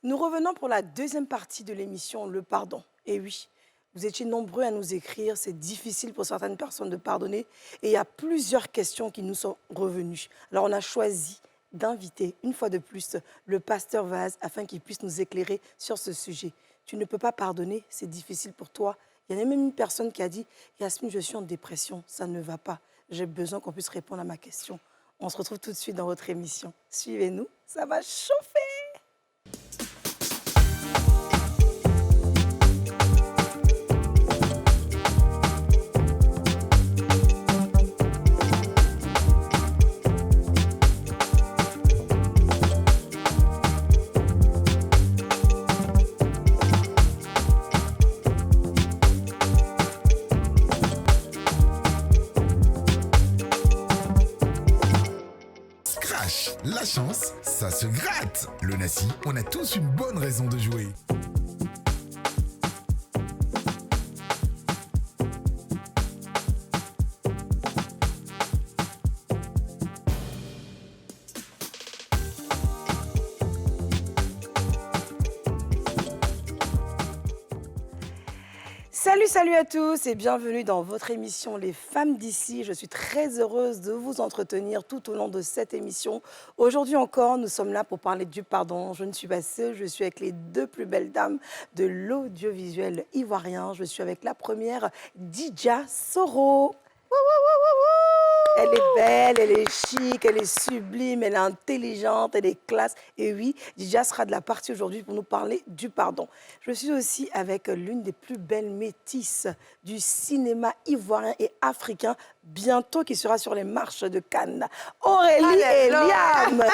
Nous revenons pour la deuxième partie de l'émission, le pardon. Et oui, vous étiez nombreux à nous écrire, c'est difficile pour certaines personnes de pardonner et il y a plusieurs questions qui nous sont revenues. Alors on a choisi d'inviter une fois de plus le pasteur Vaz afin qu'il puisse nous éclairer sur ce sujet. Tu ne peux pas pardonner, c'est difficile pour toi. Il y a même une personne qui a dit « Yasmine, je suis en dépression, ça ne va pas. J'ai besoin qu'on puisse répondre à ma question. » On se retrouve tout de suite dans votre émission. Suivez-nous, ça va chauffer. La chance, ça se gratte. Le Nassi, on a tous une bonne raison de jouer. Salut à tous et bienvenue dans votre émission Les Femmes d'ici. Je suis très heureuse de vous entretenir tout au long de cette émission. Aujourd'hui encore, nous sommes là pour parler du pardon. Je ne suis pas seule, je suis avec les deux plus belles dames de l'audiovisuel ivoirien. Je suis avec la première, Dija Soro. Elle est belle, elle est chic, elle est sublime, elle est intelligente, elle est classe. Et oui, Dija sera de la partie aujourd'hui pour nous parler du pardon. Je suis aussi avec l'une des plus belles métisses du cinéma ivoirien et africain, bientôt qui sera sur les marches de Cannes. Aurélie et Liam.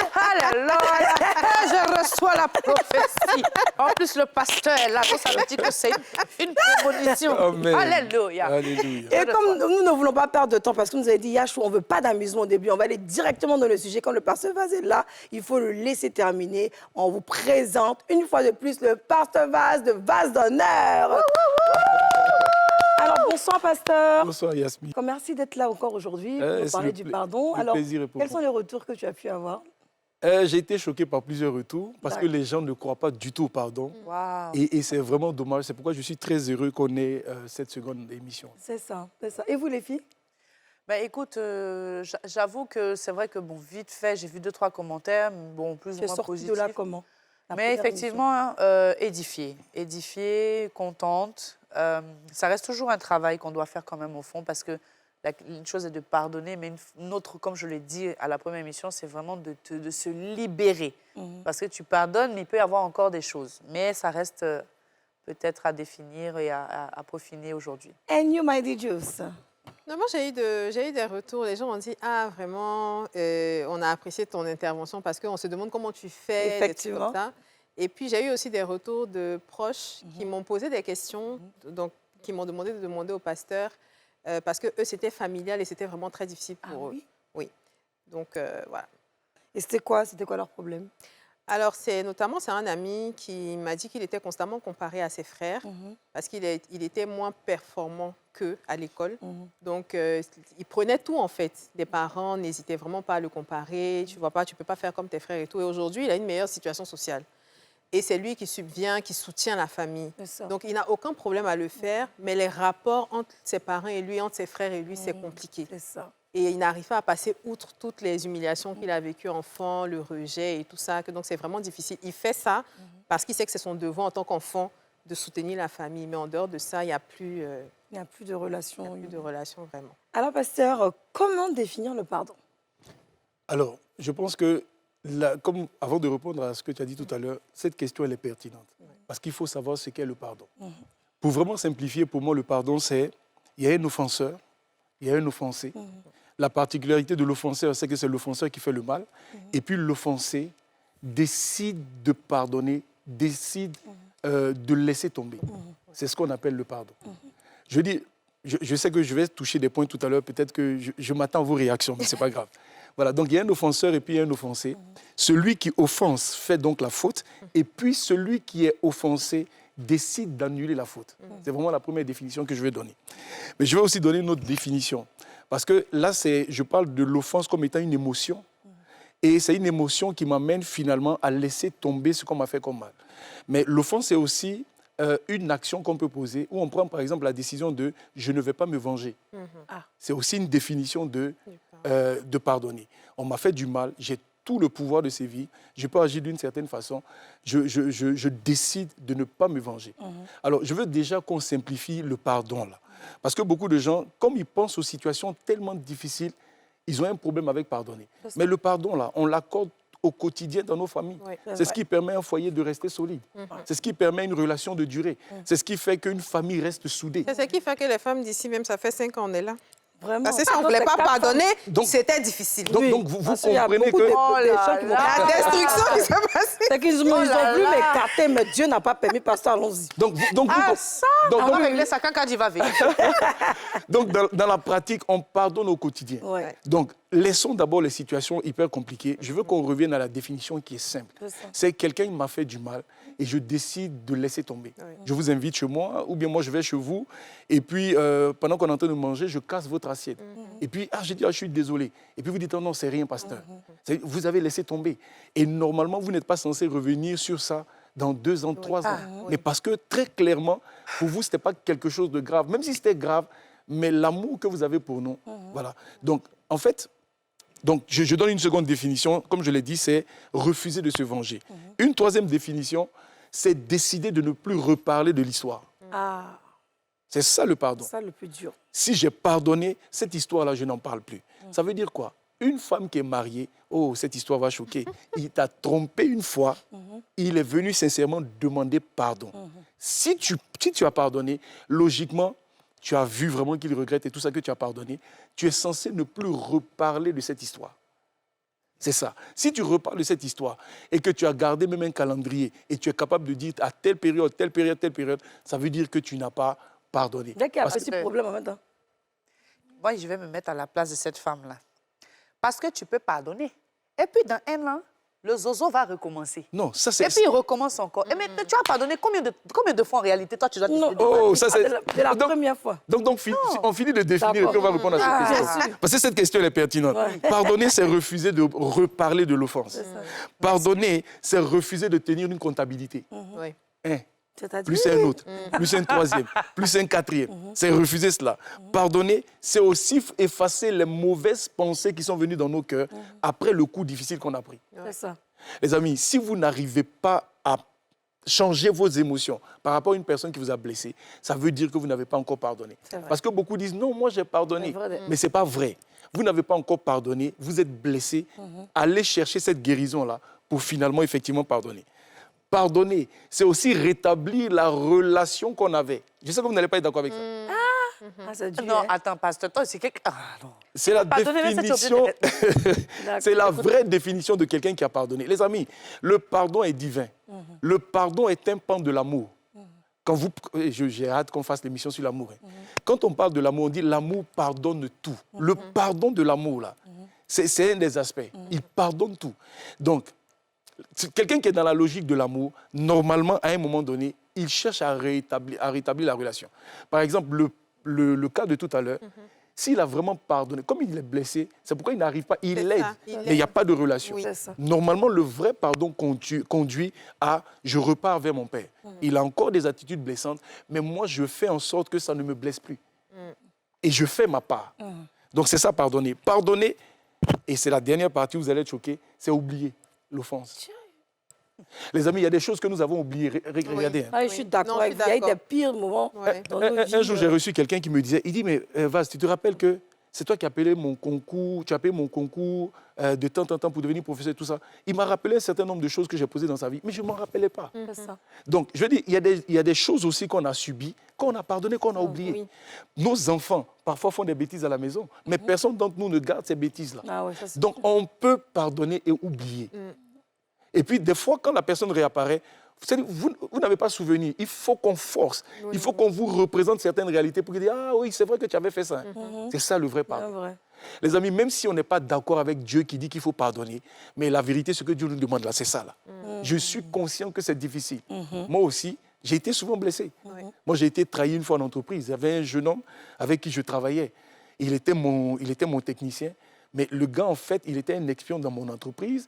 Je reçois la prophétie. En plus, le pasteur est là, donc ça veut dire que c'est une prémonition. Amen. Alléluia. Et comme nous ne voulons pas perdre de temps, parce que nous avez dit, Yachou, on ne veut pas d'amusement au début, on va aller directement dans le sujet. Quand le pasteur Vaz est là, il faut le laisser terminer. On vous présente une fois de plus le pasteur Vaz de Vaz d'honneur. Alors, bonsoir, pasteur. Bonsoir, Yasmine. Merci d'être là encore aujourd'hui pour nous parler du pardon. Le Alors, plaisir est pour quels moi. sont les retours que tu as pu avoir? J'ai été choqué par plusieurs retours parce que les gens ne croient pas du tout au pardon. Wow. Et c'est vraiment dommage. C'est pourquoi je suis très heureux qu'on ait cette seconde émission. C'est ça, c'est ça. Et vous, les filles? Ben, écoute, j'avoue que c'est vrai que, bon, vite fait, j'ai vu 2-3 commentaires, bon, plus Tu ou es moins sortie positifs. de là comment? Mais effectivement, édifiée, contente. Ça reste toujours un travail qu'on doit faire quand même au fond parce que une chose est de pardonner, mais une autre, comme je l'ai dit à la première émission, c'est vraiment de se libérer. Parce que tu pardonnes, mais il peut y avoir encore des choses. Mais ça reste peut-être à définir et à peaufiner aujourd'hui. And you, my dear Juice? Non, moi, j'ai eu des retours. Les gens m'ont dit, ah, vraiment, on a apprécié ton intervention parce qu'on se demande comment tu fais, des trucs comme ça. Et puis, j'ai eu aussi des retours de proches qui m'ont posé des questions, donc, qui m'ont demandé de demander au pasteur parce que eux, c'était familial et c'était vraiment très difficile pour eux. Oui. Donc, voilà. Et c'était quoi leur problème? Alors, c'est un ami qui m'a dit qu'il était constamment comparé à ses frères parce qu'il était moins performant qu'eux à l'école. Donc, il prenait tout, en fait. Les parents n'hésitaient vraiment pas à le comparer. Tu vois pas, tu peux pas faire comme tes frères et tout. Et aujourd'hui, il a une meilleure situation sociale. Et c'est lui qui subvient, qui soutient la famille. Donc, il n'a aucun problème à le faire, mais les rapports entre ses parents et lui, entre ses frères et lui, c'est compliqué. C'est ça. Et il n'arrive pas à passer outre toutes les humiliations qu'il a vécues enfant, le rejet et tout ça. Donc, c'est vraiment difficile. Il fait ça parce qu'il sait que c'est son devoir en tant qu'enfant de soutenir la famille. Mais en dehors de ça, il n'y a plus... Il n'y a plus de relation. Il n'y a plus de relation, vraiment. Alors, pasteur, comment définir le pardon? Alors, je pense que, comme avant de répondre à ce que tu as dit tout à l'heure, cette question, elle est pertinente. Parce qu'il faut savoir ce qu'est le pardon. Pour vraiment simplifier, pour moi, le pardon, c'est il y a un offenseur, il y a un offensé. La particularité de l'offenseur, c'est que c'est l'offenseur qui fait le mal. Et puis l'offensé décide de pardonner, décide de laisser tomber. C'est ce qu'on appelle le pardon. Je sais que je vais toucher des points tout à l'heure, peut-être que je m'attends à vos réactions, mais ce n'est pas grave. Voilà, donc il y a un offenseur et puis il y a un offensé. Celui qui offense fait donc la faute, et puis celui qui est offensé décide d'annuler la faute. C'est vraiment la première définition que je vais donner. Mais je vais aussi donner une autre définition. Parce que là, je parle de l'offense comme étant une émotion. Et c'est une émotion qui m'amène finalement à laisser tomber ce qu'on m'a fait comme mal. Mais l'offense, c'est aussi une action qu'on peut poser, où on prend par exemple la décision de « je ne vais pas me venger ». C'est aussi une définition de pardonner. On m'a fait du mal, j'ai tout le pouvoir de sévir, je peux agir d'une certaine façon, je décide de ne pas me venger. Alors, je veux déjà qu'on simplifie le pardon là. Parce que beaucoup de gens, comme ils pensent aux situations tellement difficiles, ils ont un problème avec pardonner. Mais le pardon là, on l'accorde au quotidien dans nos familles. Oui, c'est ce qui permet à un foyer de rester solide. C'est ce qui permet à une relation de durer. C'est ce qui fait qu'une famille reste soudée. C'est ce qui fait que les femmes d'ici, même ça fait 5 ans, on est là. Vraiment. Parce que si on ne voulait pas pardonner, Donc- c'était difficile. Donc vous Parce qu'il y a comprenez beaucoup que... de là gens qui vont là. La destruction qui s'est passée. C'est qu'ils ont Oh là voulu là. m'écarter, mais Dieu n'a pas permis, pasteur, allons-y. Donc, donc, Ah, vous- ça donc, On va donc- régler ça quand il va venir. donc, dans la pratique, on pardonne au quotidien. Ouais. Donc, laissons d'abord les situations hyper compliquées. Je veux qu'on revienne à la définition qui est simple. C'est ça. C'est quelqu'un qui m'a fait du mal et je décide de laisser tomber. Oui. Je vous invite chez moi ou bien moi je vais chez vous et puis pendant qu'on est en train de manger, je casse votre assiette. Et puis, je dis, je suis désolé. Et puis vous dites, oh non, c'est rien, pasteur. Vous avez laissé tomber. Et normalement, vous n'êtes pas censé revenir sur ça dans 2 ans, 3 ans. Mais parce que très clairement, pour vous, ce n'était pas quelque chose de grave. Même si c'était grave, mais l'amour que vous avez pour nous, voilà. Donc, en fait, je donne une seconde définition. Comme je l'ai dit, c'est refuser de se venger. Une troisième définition, c'est décider de ne plus reparler de l'histoire. Ah, C'est ça le pardon. c'est ça le plus dur. Si j'ai pardonné, cette histoire-là, je n'en parle plus. Ça veut dire quoi? Une femme qui est mariée, oh, cette histoire va choquer. Il t'a trompé une fois, il est venu sincèrement demander pardon. Si tu as pardonné, logiquement, tu as vu vraiment qu'il regrette et tout ça que tu as pardonné, tu es censé ne plus reparler de cette histoire. C'est ça. Si tu reparles de cette histoire et que tu as gardé même un calendrier et tu es capable de dire à telle période, telle période, telle période, ça veut dire que tu n'as pas pardonné. Dès qu'il y a un Parce petit que- problème en même temps. Moi, je vais me mettre à la place de cette femme-là. Parce que tu peux pardonner. Et puis, dans 1 an, le zozo va recommencer. Non, ça Et c'est... puis, il recommence encore. Et maintenant, tu as pardonné combien de fois en réalité, toi, tu dois Non. décider? Oh, ça c'est... C'est la Donc- première fois. Donc, on finit de définir et D'accord. puis on va répondre à cette Ah, question. bien sûr. Parce que cette question elle est pertinente. Ouais. Pardonner, c'est refuser de reparler de l'offense. Pardonner, c'est refuser de tenir une comptabilité. Oui. Un, C'est-à-dire. plus un autre, plus un troisième, plus un quatrième. C'est refuser cela. Pardonner, c'est aussi effacer les mauvaises pensées qui sont venues dans nos cœurs après le coup difficile qu'on a pris. C'est ça. Les amis, si vous n'arrivez pas à changer vos émotions par rapport à une personne qui vous a blessé, ça veut dire que vous n'avez pas encore pardonné. C'est vrai. Parce que beaucoup disent, non, moi j'ai pardonné. C'est vrai. Mais ce n'est pas vrai. Vous n'avez pas encore pardonné, vous êtes blessé. Allez chercher cette guérison-là pour finalement, effectivement, pardonner. Pardonner, c'est aussi rétablir la relation qu'on avait. Je sais que vous n'allez pas être d'accord avec ça. Ah, c'est dur. Non, hein. attends, pasteur, toi, c'est quelque... Ah, non. C'est la Pardonner, mais ça, tu es définition, D'accord. c'est la vraie définition de quelqu'un qui a pardonné. Les amis, le pardon est divin. Le pardon est un pan de l'amour. Quand vous, j'ai hâte qu'on fasse l'émission sur l'amour. Hein. Quand on parle de l'amour, on dit l'amour pardonne tout. Le pardon de l'amour, là, c'est un des aspects. Il pardonne tout. Donc, quelqu'un qui est dans la logique de l'amour, normalement, à un moment donné, il cherche à rétablir la relation. Par exemple, le cas de tout à l'heure, s'il a vraiment pardonné, comme il est blessé, c'est pourquoi il n'arrive pas, il C'est l'aide, ça, il mais il n'y a pas de relation. Oui. C'est ça. Normalement, le vrai pardon conduit à « je repars vers mon père ». Il a encore des attitudes blessantes, mais moi, je fais en sorte que ça ne me blesse plus. Et je fais ma part. Donc, c'est ça, pardonner. Pardonner, et c'est la dernière partie où vous allez être choqués, c'est oublier l'offense. Les amis, il y a des choses que nous avons oubliées. Regardez. Hein. Ah, je suis Oui. d'accord. Non, je suis Il y a eu des d'accord. pires moments Ouais. dans nos vies. Un jour, j'ai reçu quelqu'un qui me disait, il dit, mais Vaz, tu te rappelles que c'est toi qui as appelé mon concours, tu as payé mon concours de temps en temps pour devenir professeur et tout ça. Il m'a rappelé un certain nombre de choses que j'ai posées dans sa vie, mais je ne m'en rappelais pas. C'est ça. Donc, je veux dire, il y a des choses aussi qu'on a subies, qu'on a pardonnées, qu'on a oubliées. oui. Nos enfants, parfois, font des bêtises à la maison, mais personne d'entre nous ne garde ces bêtises-là. Ah ouais, ça, c'est Donc, on peut pardonner et oublier. Et puis, des fois, quand la personne réapparaît, vous n'avez pas souvenir. Il faut qu'on force. Il faut qu'on vous représente certaines réalités pour dire « Ah oui, c'est vrai que tu avais fait ça. C'est ça le vrai c'est pardon. vrai. Les amis, même si on n'est pas d'accord avec Dieu qui dit qu'il faut pardonner, mais la vérité, ce que Dieu nous demande là, c'est ça. Là. Je suis conscient que c'est difficile. Moi aussi, j'ai été souvent blessé. Moi, j'ai été trahi une fois en entreprise. Il y avait un jeune homme avec qui je travaillais. Il était mon technicien. Mais le gars, en fait, il était un espion dans mon entreprise.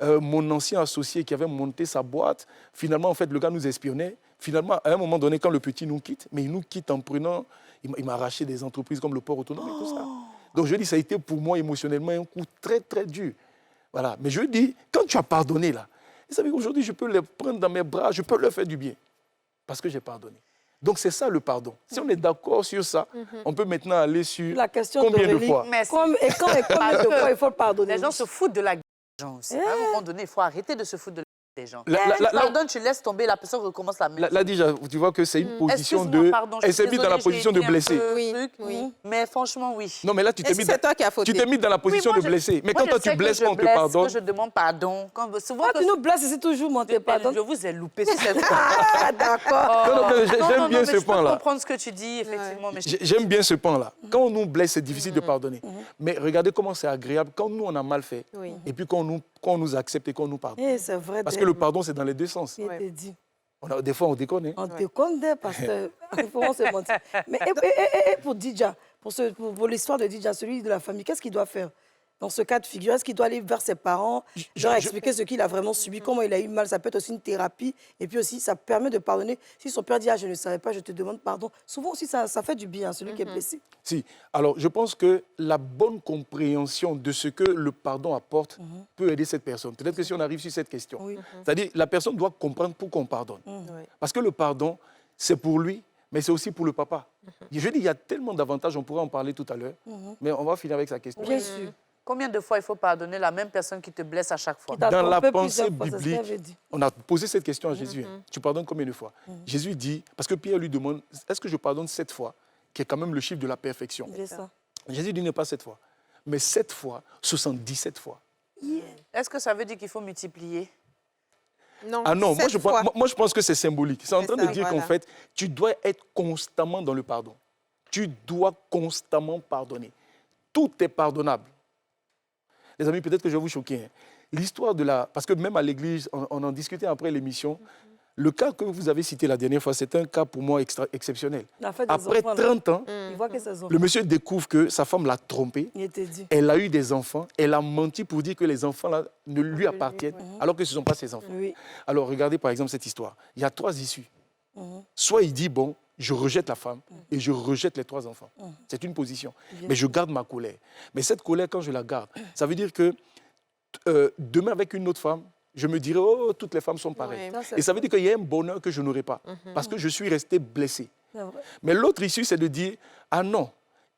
Mon ancien associé qui avait monté sa boîte, finalement, en fait, le gars nous espionnait. Finalement, à un moment donné, quand le petit nous quitte, mais il nous quitte en prenant... Il m'a arraché des entreprises comme le port autonome et tout ça. Donc, je dis, ça a été pour moi émotionnellement un coup très, très dur. Voilà. Mais je dis, quand tu as pardonné, là, vous savez qu'aujourd'hui, je peux les prendre dans mes bras, je peux leur faire du bien. Parce que j'ai pardonné. Donc, c'est ça le pardon. Si on est d'accord sur ça, on peut maintenant aller sur La question combien de d'Aurélie. fois. Merci. Combien de fois il faut le pardonner? Les gens se foutent de la gueule des gens aussi. À un moment donné, il faut arrêter de se foutre de la gueule des gens. Là, Pardonne, tu laisses tomber, la personne recommence la même. Là, déjà, tu vois que c'est une position Excuse-moi, de... pardon, je Elle suis s'est mise dans la désolée, position j'ai de été un blessé. peu Oui, truc, oui. Mais franchement, oui. Non, mais là, tu Et t'es si mis, c'est toi qui as fauté? tu t'es mis dans la position moi, de blessé. Mais moi, quand toi, je sais tu que blesses, je on te blesse, pardonne. que je demande pardon. Souvent, Toi, tu nous blesses et c'est toujours mon te pardonne. je vous ai loupé sur cette Ah, d'accord. Non, mais j'aime bien ce Je peux point-là. comprendre ce que tu dis, effectivement. Mais J'aime bien ce point-là. Quand on nous blesse, c'est difficile de pardonner. Mais regardez comment c'est agréable quand nous, on a mal fait. Oui. Et puis quand on nous accepte et qu'on nous pardonne. Eh, c'est vrai. Parce que le pardon, c'est dans les deux sens. Il te dit. Des fois, on déconne. Hein. On te compte parce que il faut se mentir. Mais et pour Didja, pour l'histoire de Didja, celui de la famille, qu'est-ce qu'il doit faire dans ce cas de figure? Est-ce qu'il doit aller vers ses parents, genre expliquer ce qu'il a vraiment subi, comment il a eu mal? Ça peut être aussi une thérapie. Et puis aussi, ça permet de pardonner. Si son père dit, ah, je ne savais pas, je te demande pardon. Souvent aussi, ça fait du bien, celui qui est blessé. Si. Alors, je pense que la bonne compréhension de ce que le pardon apporte peut aider cette personne. Peut-être que si on arrive sur cette question. Oui. C'est-à-dire, la personne doit comprendre pourquoi on pardonne. Oui. Parce que le pardon, c'est pour lui, mais c'est aussi pour le papa. Je dis, il y a tellement d'avantages, on pourra en parler tout à l'heure, mais on va finir avec sa question. Bien sûr. combien de fois il faut pardonner la même personne qui te blesse à chaque fois? Qui t'a Dans la trompé pensée plusieurs fois, c'est ce qu'elle biblique, avait dit. on a posé cette question à Jésus. Hein. Tu pardonnes combien de fois? Jésus dit, parce que Pierre lui demande, est-ce que je pardonne 7 fois, qui est quand même le chiffre de la perfection. C'est ça. Jésus dit, n'est pas 7 fois, mais 7 fois, 77 fois. Est-ce que ça veut dire qu'il faut multiplier? Non, Ah non, 7 fois. moi je pense que c'est symbolique. C'est en C'est train ça, de dire voilà. qu'en fait, tu dois être constamment dans le pardon. Tu dois constamment pardonner. Tout est pardonnable. Les amis, peut-être que je vais vous choquer. Hein. L'histoire de la... Parce que même à l'église, on en discutait après l'émission. Le cas que vous avez cité la dernière fois, c'est un cas pour moi exceptionnel. La fête des Après enfants, là. 30 ans, Il voit que ses enfants. le monsieur découvre que sa femme l'a trompé. Il était dit. Elle a eu des enfants. Elle a menti pour dire que les enfants là, ne lui appartiennent, alors que ce ne sont pas ses enfants. Oui. Alors, regardez par exemple cette histoire. Il y a 3 issues. Soit il dit, bon, je rejette la femme et je rejette les 3 enfants. C'est une position. Mais je garde ma colère. Mais cette colère, quand je la garde, ça veut dire que demain, avec une autre femme, je me dirai, oh, toutes les femmes sont pareilles. Ouais. Et ça veut dire qu'il y a un bonheur que je n'aurai pas, parce que je suis resté blessé. C'est vrai. Mais l'autre issue, c'est de dire, ah non,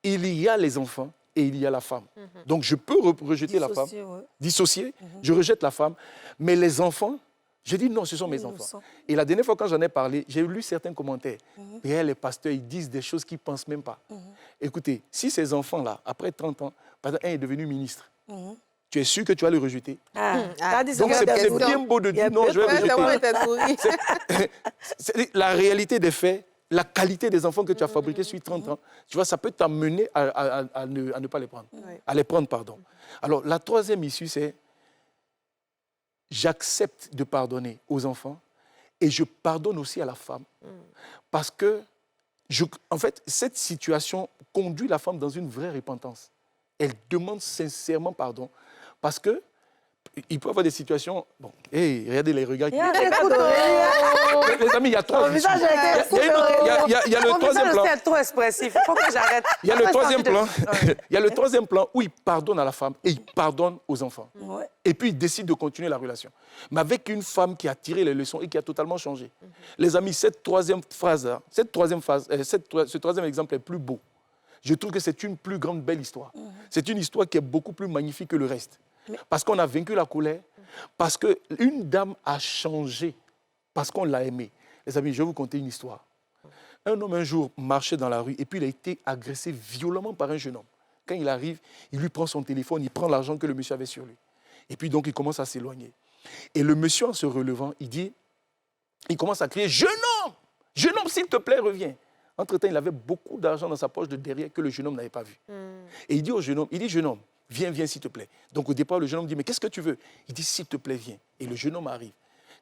il y a les enfants et il y a la femme. Donc, je peux rejeter la femme, Dissocié, ouais. dissocier, je rejette la femme, mais les enfants, je dis non, ce sont mes Ils nous enfants. sont. Et la dernière fois, quand j'en ai parlé, j'ai lu certains commentaires. Et les pasteurs, ils disent des choses qu'ils ne pensent même pas. Écoutez, si ces enfants-là, après 30 ans, par exemple, un est devenu ministre, tu es sûr que tu vas le rejeter? Ah, t'as dit Donc, ça, c'est t'as c'est dit. bien beau de Il y a dire non, je vais peut-être- Ouais, ça va rejeter. être pourri. C'est la réalité des faits, la qualité des enfants que tu as fabriqués sur 30 ans, tu vois, ça peut t'amener à ne pas les prendre. Ouais. À les prendre, pardon. Alors, la troisième issue, c'est j'accepte de pardonner aux enfants et je pardonne aussi à la femme. Parce que, en fait, cette situation conduit la femme dans une vraie repentance. Elle demande sincèrement pardon. Parce que il peut y avoir des situations... Bon, hey, regardez les regards. Il y a un regard d'Aurélie. Les amis, il y a 3 Ton issues. visage a été Il y a le troisième plan. C'est trop expressif. Il faut que j'arrête. Il y a le Pourquoi troisième j'ai plan. envie de- Il y a le troisième plan où il pardonne à la femme et il pardonne aux enfants. Ouais. Et puis il décide de continuer la relation. Mais avec une femme qui a tiré les leçons et qui a totalement changé. Les amis, cette troisième phrase, ce troisième exemple est plus beau. Je trouve que c'est une plus grande belle histoire. C'est une histoire qui est beaucoup plus magnifique que le reste. Parce qu'on a vaincu la colère, parce qu'une dame a changé, parce qu'on l'a aimée. Les amis, je vais vous conter une histoire. Un homme un jour marchait dans la rue et puis il a été agressé violemment par un jeune homme. Quand il arrive, il lui prend son téléphone, il prend l'argent que le monsieur avait sur lui. Et puis donc il commence à s'éloigner. Et le monsieur, en se relevant, il commence à crier « Jeune homme, s'il te plaît, reviens !» Entre-temps, il avait beaucoup d'argent dans sa poche de derrière que le jeune homme n'avait pas vu. Et il dit au jeune homme, jeune homme, viens, s'il te plaît. Donc au départ, le jeune homme dit, mais qu'est-ce que tu veux? Il dit, s'il te plaît, viens. Et le jeune homme arrive.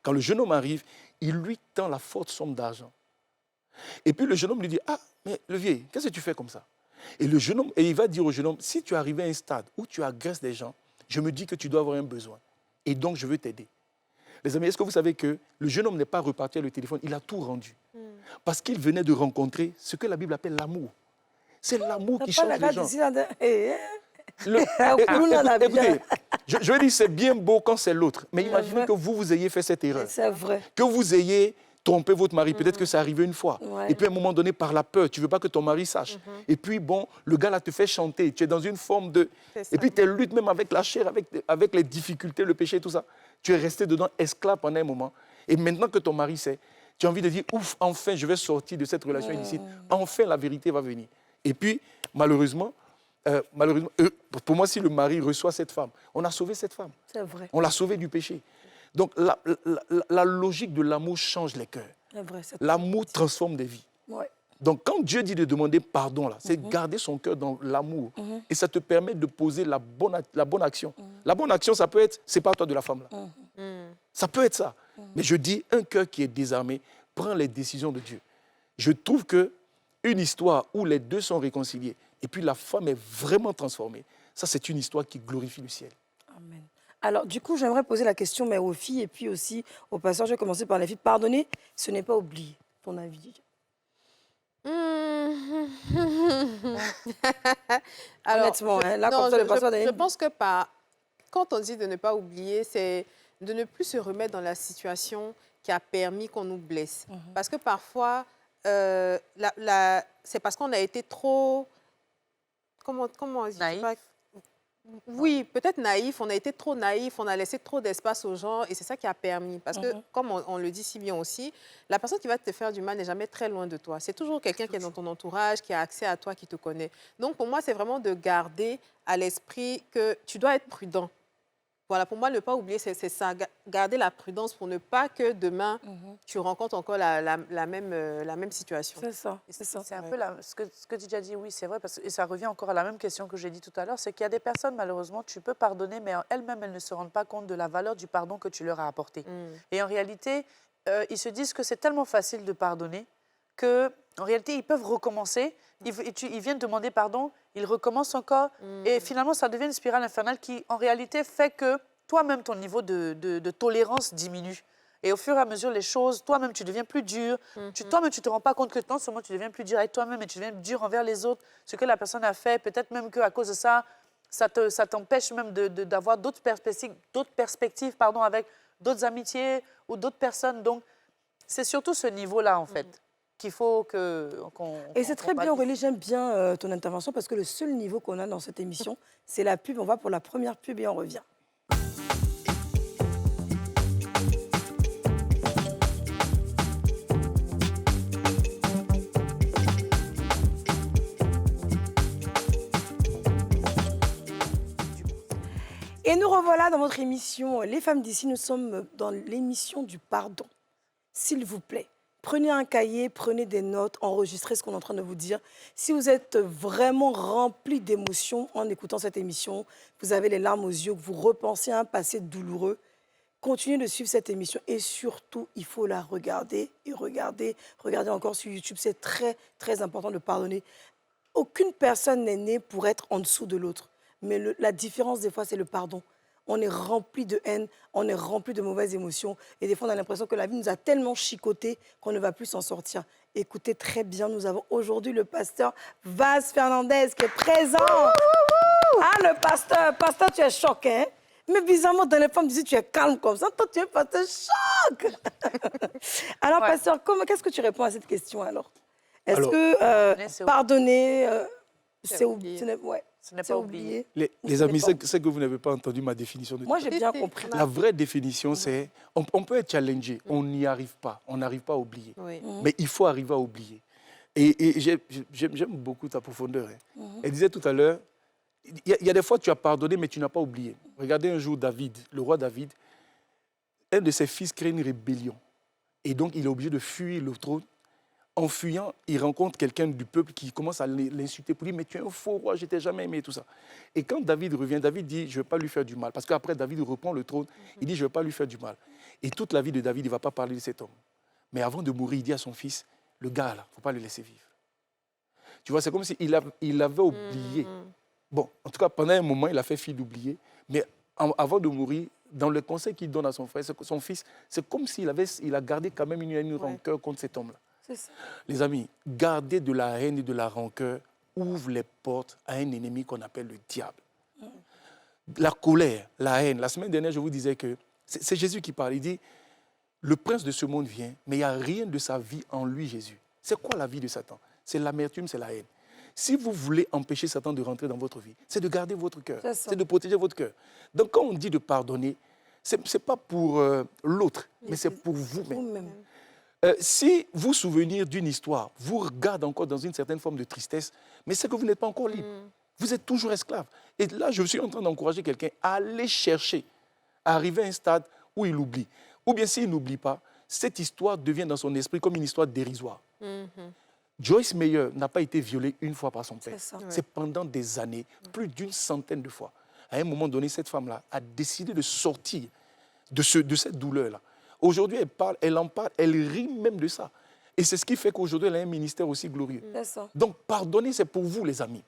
Quand le jeune homme arrive, il lui tend la forte somme d'argent. Et puis le jeune homme lui dit, ah, mais le vieil, qu'est-ce que tu fais comme ça? Et le jeune homme, et il va dire au jeune homme, si tu es arrivé à un stade où tu agresses des gens, je me dis que tu dois avoir un besoin. Et donc, je veux t'aider. Les amis, est-ce que vous savez que le jeune homme n'est pas reparti à le téléphone, il a tout rendu. Parce qu'il venait de rencontrer ce que la Bible appelle l'amour. C'est l'amour qui change les gens. Écoutez, je veux dire, c'est bien beau quand c'est l'autre. Mais imaginez que vous ayez fait cette erreur. C'est vrai. Que vous ayez trompé votre mari. Peut-être que c'est arrivé une fois. Ouais. Et puis à un moment donné, par la peur, tu ne veux pas que ton mari sache. Et puis bon, le gars là te fait chanter. Tu es dans une forme de... Et puis tu luttes même avec la chair, avec les difficultés, le péché, tout ça. Tu es resté dedans esclave pendant un moment. Et maintenant que ton mari sait, tu as envie de dire, ouf, enfin, je vais sortir de cette relation illicite. Enfin, la vérité va venir. Et puis, malheureusement, pour moi, si le mari reçoit cette femme, on a sauvé cette femme. C'est vrai. On l'a sauvée du péché. Donc, la logique de l'amour change les cœurs. C'est vrai. L'amour transforme des vies. Ouais. Donc, quand Dieu dit de demander pardon, là, c'est garder son cœur dans l'amour. Et ça te permet de poser la bonne action. La bonne action, ça peut être, sépare-toi de la femme, là. Ça peut être ça. Mais je dis, un cœur qui est désarmé prend les décisions de Dieu. Je trouve qu'une histoire où les deux sont réconciliés et puis la femme est vraiment transformée, ça, c'est une histoire qui glorifie le ciel. Amen. Alors, du coup, j'aimerais poser la question, mais aux filles et puis aussi aux pasteurs. Je vais commencer par les filles. Pardonner, ce n'est pas oublier. Ton avis? Alors, Honnêtement, là, non, comme ça, le pasteur je pense que quand on dit de ne pas oublier, c'est de ne plus se remettre dans la situation qui a permis qu'on nous blesse. Parce que parfois, c'est parce qu'on a été trop... Comment on dit? Naïf. Oui, peut-être naïf. On a été trop naïf, on a laissé trop d'espace aux gens et c'est ça qui a permis. Parce que, comme on le dit si bien aussi, la personne qui va te faire du mal n'est jamais très loin de toi. C'est toujours quelqu'un qui est dans ton entourage, qui a accès à toi, qui te connaît. Donc, pour moi, c'est vraiment de garder à l'esprit que tu dois être prudent. Voilà, pour moi, ne pas oublier, c'est ça, garder la prudence pour ne pas que demain, tu rencontres encore la même situation. C'est ça. C'est un peu ce que tu as dit, oui, c'est vrai, et ça revient encore à la même question que j'ai dit tout à l'heure, c'est qu'il y a des personnes, malheureusement, tu peux pardonner, mais elles-mêmes, elles ne se rendent pas compte de la valeur du pardon que tu leur as apporté. Et en réalité, ils se disent que c'est tellement facile de pardonner qu'en réalité, ils peuvent recommencer. Ils viennent demander pardon, ils recommencent encore. Et finalement, ça devient une spirale infernale qui, en réalité, fait que toi-même, ton niveau de tolérance diminue. Et au fur et à mesure, les choses, toi-même, tu deviens plus dur. Toi-même, tu ne te rends pas compte que non seulement tu deviens plus dur avec toi-même, mais tu deviens dur envers les autres. Ce que la personne a fait, peut-être même qu'à cause de ça, ça t'empêche même d'avoir d'autres perspectives avec d'autres amitiés ou d'autres personnes. Donc, c'est surtout ce niveau-là, en fait, qu'il faut qu'on... Et c'est très bien, Aurélie, j'aime bien ton intervention parce que le seul niveau qu'on a dans cette émission, c'est la pub. On va pour la première pub et on revient. Et nous revoilà dans votre émission Les Femmes d'ici. Nous sommes dans l'émission du pardon. S'il vous plaît, prenez un cahier, prenez des notes, enregistrez ce qu'on est en train de vous dire. Si vous êtes vraiment rempli d'émotions en écoutant cette émission, vous avez les larmes aux yeux, que vous repensez à un passé douloureux, continuez de suivre cette émission et surtout, il faut la regarder et regarder encore sur YouTube. C'est très, très important de pardonner. Aucune personne n'est née pour être en dessous de l'autre. Mais la différence, des fois, c'est le pardon. On est rempli de haine, on est rempli de mauvaises émotions. Et des fois, on a l'impression que la vie nous a tellement chicoté qu'on ne va plus s'en sortir. Écoutez très bien, nous avons aujourd'hui le pasteur Vaz Fernandez qui est présent. Ah, le pasteur, tu es choqué, hein? Mais bizarrement, dans les femmes, tu es calme comme ça. Toi, tu es pasteur choc. Alors, pasteur, qu'est-ce que tu réponds à cette question alors? Est-ce que pardonner, c'est oublié? Ce n'est pas oublié. Les amis, c'est que vous n'avez pas entendu ma définition de Moi, j'ai bien compris. La vraie définition, c'est on peut être challengé, on n'y arrive pas, on n'arrive pas à oublier. Oui. Mais il faut arriver à oublier. Et j'aime beaucoup ta profondeur. Hein. Elle disait tout à l'heure, il y a des fois tu as pardonné, mais tu n'as pas oublié. Regardez un jour David, le roi David, un de ses fils crée une rébellion. Et donc, il est obligé de fuir le trône. En fuyant, il rencontre quelqu'un du peuple qui commence à l'insulter pour dire « Mais tu es un faux roi, je ne t'ai jamais aimé » tout ça. Et quand David revient, David dit « Je ne vais pas lui faire du mal ». Parce qu'après, David reprend le trône, il dit « Je ne vais pas lui faire du mal ». Et toute la vie de David, il ne va pas parler de cet homme. Mais avant de mourir, il dit à son fils « Le gars là, il ne faut pas le laisser vivre ». Tu vois, c'est comme s'il il avait oublié. Bon, en tout cas, pendant un moment, il a fait fi d'oublier. Mais avant de mourir, dans le conseil qu'il donne à son frère, son fils, c'est comme s'il a gardé quand même une rancœur contre cet homme-là. C'est ça. Les amis, garder de la haine et de la rancœur ouvre les portes à un ennemi qu'on appelle le diable. La colère, la haine. La semaine dernière, je vous disais que c'est Jésus qui parle. Il dit, le prince de ce monde vient, mais il n'y a rien de sa vie en lui, Jésus. C'est quoi la vie de Satan? C'est l'amertume, c'est la haine. Si vous voulez empêcher Satan de rentrer dans votre vie, c'est de garder votre cœur, c'est de protéger votre cœur. Donc quand on dit de pardonner, ce n'est pas pour l'autre, mais c'est pour vous-même. Si vous souvenir d'une histoire vous regarde encore dans une certaine forme de tristesse, mais c'est que vous n'êtes pas encore libre. Vous êtes toujours esclave. Et là, je suis en train d'encourager quelqu'un à aller chercher, à arriver à un stade où il oublie. Ou bien s'il n'oublie pas, cette histoire devient dans son esprit comme une histoire dérisoire. Joyce Meyer n'a pas été violée une fois par son père. C'est pendant des années, plus d'une centaine de fois. À un moment donné, cette femme-là a décidé de sortir de cette douleur-là. Aujourd'hui, elle en parle, elle rit même de ça. Et c'est ce qui fait qu'aujourd'hui, elle a un ministère aussi glorieux. Donc, pardonner, c'est pour vous, les amis.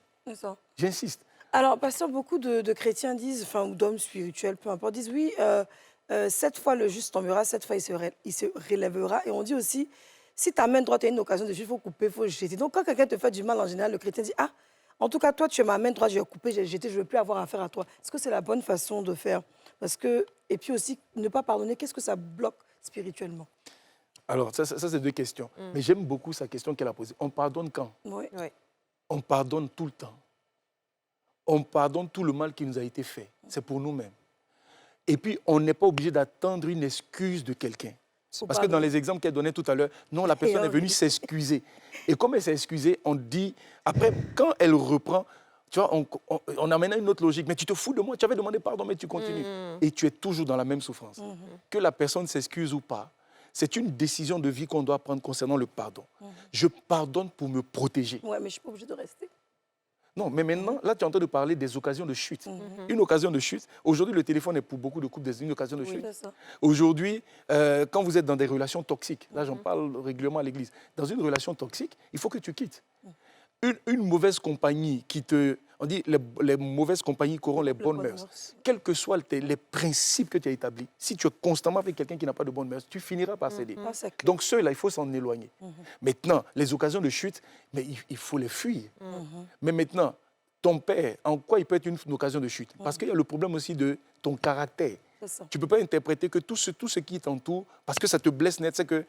J'insiste. Alors, pasteur, beaucoup de chrétiens disent, enfin, ou d'hommes spirituels, peu importe, disent oui, 7 fois le juste tombera, 7 fois il se relèvera. Et on dit aussi, si ta main droite a une occasion de jeter, il faut couper, il faut jeter. Donc, quand quelqu'un te fait du mal, en général, le chrétien dit, ah, en tout cas, toi, tu es ma main droite, j'ai coupé, j'ai jeté, je ne veux plus avoir affaire à toi. Est-ce que c'est la bonne façon de faire? Parce que, et puis aussi, ne pas pardonner, qu'est-ce que ça bloque spirituellement? Alors, ça c'est deux questions. Mais j'aime beaucoup sa question qu'elle a posée. On pardonne quand? Oui. On pardonne tout le temps. On pardonne tout le mal qui nous a été fait. C'est pour nous-mêmes. Et puis, on n'est pas obligé d'attendre une excuse de quelqu'un. Parce que dans les exemples qu'elle donnait tout à l'heure, non, la personne est venue s'excuser. Et comme elle s'est excusée, on dit, après, quand elle reprend, tu vois, on amène à une autre logique. Mais tu te fous de moi, tu avais demandé pardon, mais tu continues. Et tu es toujours dans la même souffrance. Que la personne s'excuse ou pas, c'est une décision de vie qu'on doit prendre concernant le pardon. Je pardonne pour me protéger. Oui, mais je ne suis pas obligée de rester. Non, mais maintenant, là, tu es en train de parler des occasions de chute. Une occasion de chute, aujourd'hui, le téléphone est pour beaucoup de couples une occasion de chute. Aujourd'hui, quand vous êtes dans des relations toxiques, là, j'en parle régulièrement à l'église, dans une relation toxique, il faut que tu quittes. Une mauvaise compagnie qui te... On dit les mauvaises compagnies corrompent les bonnes mœurs. Quels que soient les principes que tu as établis, si tu es constamment avec quelqu'un qui n'a pas de bonnes mœurs, tu finiras par céder. Donc ceux-là, il faut s'en éloigner. Maintenant, les occasions de chute, mais il faut les fuir. Mais maintenant, ton père, en quoi il peut être une occasion de chute? Parce qu'il y a le problème aussi de ton caractère. Tu ne peux pas interpréter que tout ce qui t'entoure, parce que ça te blesse net, c'est que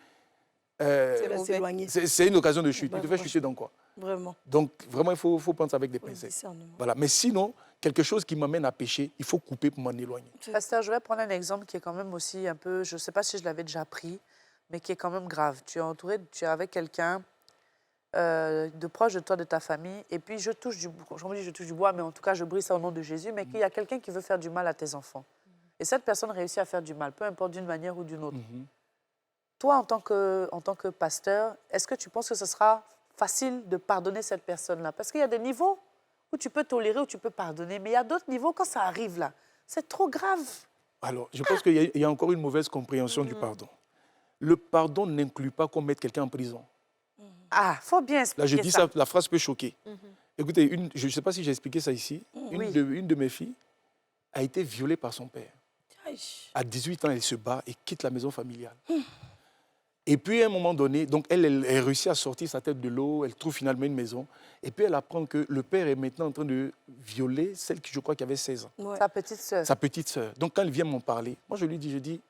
c'est une occasion de chute. Il te fait chuter dans quoi? Vraiment. Donc, vraiment, il faut prendre ça avec des pincettes. Voilà. Mais sinon, quelque chose qui m'amène à pécher, il faut couper pour m'en éloigner. Pasteur, je vais prendre un exemple qui est quand même aussi un peu, je ne sais pas si je l'avais déjà pris, mais qui est quand même grave. Tu es entouré, tu es avec quelqu'un de proche de toi, de ta famille, et puis je touche du bois, mais en tout cas, je brise ça au nom de Jésus, mais qu'il y a quelqu'un qui veut faire du mal à tes enfants. Et cette personne réussit à faire du mal, peu importe d'une manière ou d'une autre. Toi, en tant que pasteur, est-ce que tu penses que ce sera facile de pardonner cette personne-là? Parce qu'il y a des niveaux où tu peux tolérer, où tu peux pardonner, mais il y a d'autres niveaux, quand ça arrive là, c'est trop grave. Alors, je pense qu'il y a encore une mauvaise compréhension du pardon. Le pardon n'inclut pas qu'on mette quelqu'un en prison. Ah, il faut bien expliquer ça. Là, je dis ça, la phrase peut choquer. Écoutez, je ne sais pas si j'ai expliqué ça ici. Une de mes filles a été violée par son père. À 18 ans, elle se bat et quitte la maison familiale. Et puis, à un moment donné, donc elle réussit à sortir sa tête de l'eau, elle trouve finalement une maison. Et puis, elle apprend que le père est maintenant en train de violer celle qui, je crois, qui avait 16 ans. Sa petite sœur. Sa petite sœur. Donc, quand elle vient m'en parler, moi, je dis,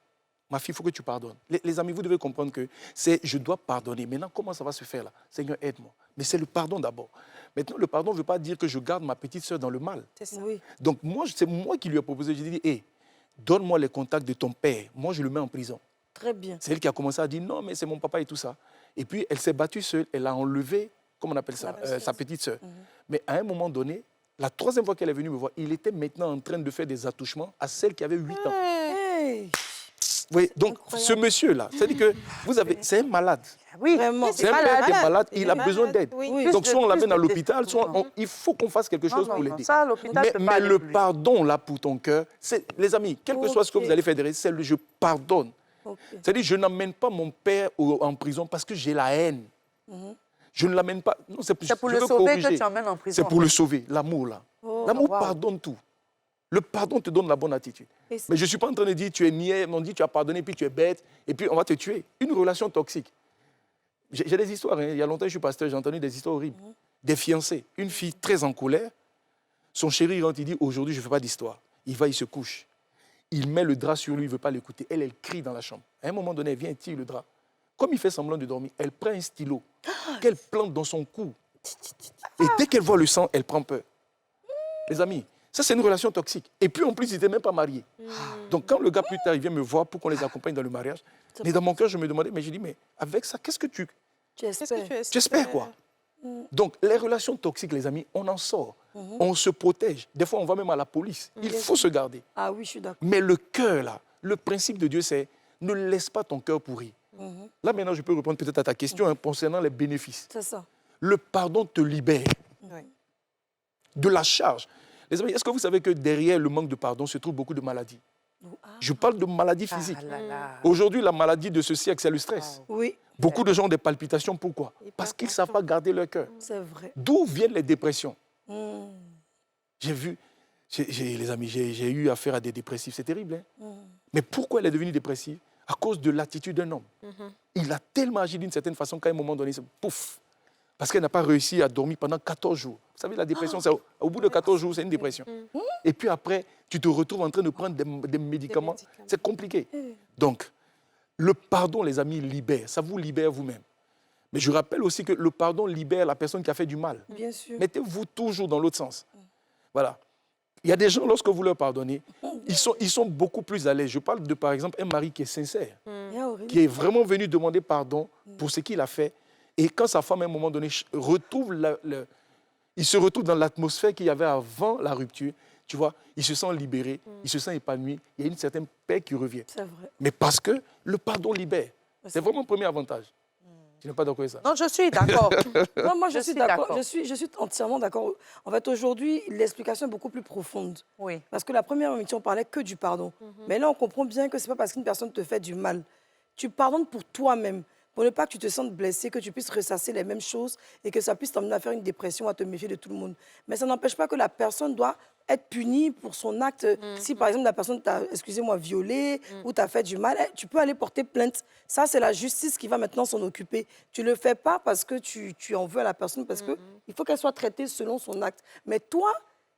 ma fille, il faut que tu pardonnes. Les amis, vous devez comprendre que je dois pardonner. Maintenant, comment ça va se faire là? Seigneur, aide-moi. Mais c'est le pardon d'abord. Maintenant, le pardon ne veut pas dire que je garde ma petite sœur dans le mal. C'est ça. Donc, c'est moi qui lui ai proposé. J'ai dit, hé, donne-moi les contacts de ton père. Moi, je le mets en prison. Très bien. C'est elle qui a commencé à dire non, mais c'est mon papa et tout ça. Et puis, elle s'est battue seule. Elle a enlevé, comment on appelle ça, sa petite sœur. Mais à un moment donné, la troisième fois qu'elle est venue me voir, il était maintenant en train de faire des attouchements à celle qui avait 8 ans. Oui, donc ce monsieur-là, c'est-à-dire que c'est un malade. Oui, vraiment. C'est un père qui est malade, il a besoin d'aide. Donc soit on l'amène à l'hôpital, soit il faut qu'on fasse quelque chose pour l'aider. Mais le pardon, là, pour ton cœur, les amis, quel que soit ce que vous allez faire derrière, c'est le je pardonne. C'est-à-dire, je n'amène pas mon père en prison parce que j'ai la haine. Je ne l'amène pas. Non, c'est C'est pour je le veux sauver corriger. que tu emmènes en prison. C'est pour le sauver, l'amour là. Oh, L'amour wow. pardonne tout. Le pardon te donne la bonne attitude. Et c'est- Mais je ne suis pas en train de dire tu es niais, on dit tu as pardonné, puis tu es bête, et puis on va te tuer. Une relation toxique. J'ai des histoires, hein. Il y a longtemps, je suis pasteur, j'ai entendu des histoires horribles. Des fiancés, une fille très en colère, son chéri rentre, il dit aujourd'hui je ne fais pas d'histoire. Il va, il se couche. Il met le drap sur lui, il ne veut pas l'écouter. Elle crie dans la chambre. À un moment donné, elle vient, elle tire le drap. Comme il fait semblant de dormir, elle prend un stylo qu'elle plante dans son cou. Et dès qu'elle voit le sang, elle prend peur. Les amis, ça c'est une relation toxique. Et puis en plus, ils n'étaient même pas mariés. Donc quand le gars plus tard, il vient me voir pour qu'on les accompagne dans le mariage, mais dans mon cœur, je me demandais, mais j'ai dit, mais avec ça, qu'est-ce que tu... Tu Qu'est-ce que espères. tu espères? Tu espères quoi? Donc les relations toxiques, les amis, on en sort. On se protège. Des fois, on va même à la police. Il faut se garder. Ah oui, je suis d'accord. Mais le cœur, là, le principe de Dieu, c'est ne laisse pas ton cœur pourrir. Là, maintenant, je peux répondre peut-être à ta question hein, concernant les bénéfices. C'est ça. Le pardon te libère Oui. de la charge. Les amis, est-ce que vous savez que derrière le manque de pardon se trouve beaucoup de maladies? Je parle de maladies physiques. Ah là là. Aujourd'hui, la maladie de ce siècle, c'est le stress. Oui, Beaucoup de gens ont des palpitations. Pourquoi? Parce qu'ils ne savent pas garder leur cœur. c'est vrai. D'où viennent les dépressions? Mm. J'ai vu, les amis, j'ai eu affaire à des dépressifs. C'est terrible. Hein? Mais pourquoi elle est devenue dépressive? À cause de l'attitude d'un homme. Il a tellement agi d'une certaine façon qu'à un moment donné, c'est pouf. Parce qu'elle n'a pas réussi à dormir pendant 14 jours. Vous savez, la dépression, c'est au bout de 14 jours, c'est une dépression. Et puis après, tu te retrouves en train de prendre des médicaments. C'est compliqué. Donc, le pardon, les amis, libère. Ça vous libère vous-même. Mais je rappelle aussi que le pardon libère la personne qui a fait du mal. Bien sûr. Mettez-vous toujours dans l'autre sens. Voilà. Il y a des gens, lorsque vous leur pardonnez, ils sont beaucoup plus à l'aise. Je parle de, par exemple, un mari qui est sincère, Il y a Aurélie. qui est vraiment venu demander pardon pour ce qu'il a fait. Et quand sa femme, à un moment donné, retrouve il se retrouve dans l'atmosphère qu'il y avait avant la rupture, tu vois, il se sent libéré, il se sent épanoui, il y a une certaine paix qui revient. C'est vrai. Mais parce que le pardon libère. C'est vraiment le premier avantage. Tu n'es pas d'accord avec ça? Non, je suis d'accord. Non, moi, je suis d'accord. d'accord. Je suis entièrement d'accord. En fait, aujourd'hui, l'explication est beaucoup plus profonde. Oui. Parce que la première émission, on parlait que du pardon. Mais là, on comprend bien que ce n'est pas parce qu'une personne te fait du mal. Tu pardonnes pour toi-même, pour ne pas que tu te sentes blessé, que tu puisses ressasser les mêmes choses et que ça puisse t'emmener à faire une dépression, à te méfier de tout le monde. Mais ça n'empêche pas que la personne doit être punie pour son acte. Si, par exemple, la personne t'a, excusez-moi, violé ou t'a fait du mal, tu peux aller porter plainte. Ça, c'est la justice qui va maintenant s'en occuper. Tu ne le fais pas parce que tu en veux à la personne, parce qu'il faut qu'elle soit traitée selon son acte. Mais toi,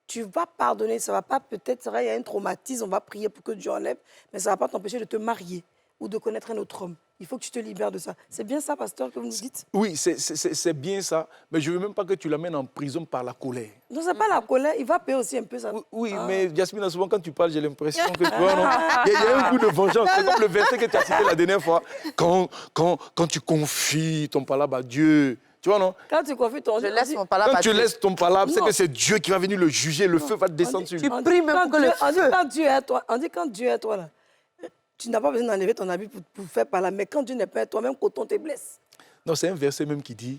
tu vas pardonner. Ça va pas, peut-être, c'est vrai, il y a un traumatisme, on va prier pour que Dieu enlève, mais ça ne va pas t'empêcher de te marier ou de connaître un autre homme. Il faut que tu te libères de ça. C'est bien ça, pasteur, que vous nous dites? Oui, c'est bien ça. Mais je ne veux même pas que tu l'amènes en prison par la colère. Non, ce n'est pas la colère. Il va payer aussi un peu ça. Oui, mais Yasmina, souvent quand tu parles, j'ai l'impression que tu vois, non, il y a un goût de vengeance. C'est comme le verset que tu as cité la dernière fois. Quand tu confies ton palabre à Dieu, tu vois, non? Quand tu confies ton Je laisse mon palabre Quand à tu Dieu. laisses ton palabre, c'est Non. que c'est Dieu qui va venir le juger, le feu va descendre sur lui. Tu pries même que le on dit feu. quand Dieu est à toi, on dit quand Dieu est à toi, là, tu n'as pas besoin d'enlever ton habit pour faire par là. Mais quand Dieu n'est pas à toi, même coton te blesse. Non, c'est un verset même qui dit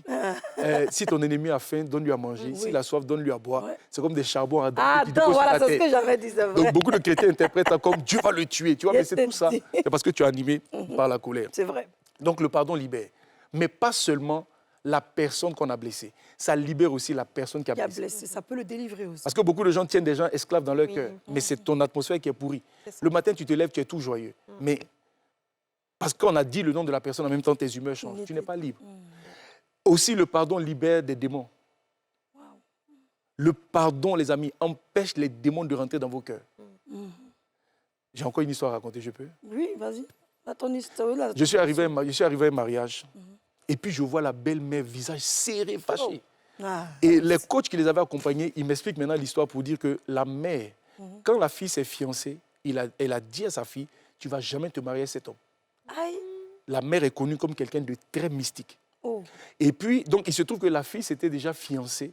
si ton ennemi a faim, donne-lui à manger. S'il a soif, donne-lui à boire. Ouais. C'est comme des charbons ardents Ah, qui attends, déposent sur voilà, la c'est ce terre. que j'avais dit, c'est vrai. Donc beaucoup de chrétiens interprètent ça comme Dieu va le tuer. Tu vois, Je mais c'est t'ai tout ça. dit. C'est parce que tu es animé par la colère. C'est vrai. Donc le pardon libère. Mais pas seulement la personne qu'on a blessée. Ça libère aussi la personne qui a Qui a blessé. blessé, ça peut le délivrer aussi. Parce que beaucoup de gens tiennent des gens esclaves dans leur cœur. Mais c'est ton atmosphère qui est pourrie. C'est ça. Le matin, tu te lèves, tu es tout joyeux. Mais parce qu'on a dit le nom de la personne, en même temps, tes humeurs changent. Tu n'es pas libre. Aussi, le pardon libère des démons. Le pardon, les amis, empêche les démons de rentrer dans vos cœurs. J'ai encore une histoire à raconter, je peux? Oui, vas-y. Là, ton histoire, là, Je suis arrivé à un mariage. Et puis, je vois la belle-mère, visage serré, fâché. Ah, Et les coachs qui les avaient accompagnés, ils m'expliquent maintenant l'histoire pour dire que la mère, quand la fille s'est fiancée, elle a dit à sa fille, tu ne vas jamais te marier à cet homme. aïe. La mère est connue comme quelqu'un de très mystique. Oh. Et puis, donc, il se trouve que la fille s'était déjà fiancée.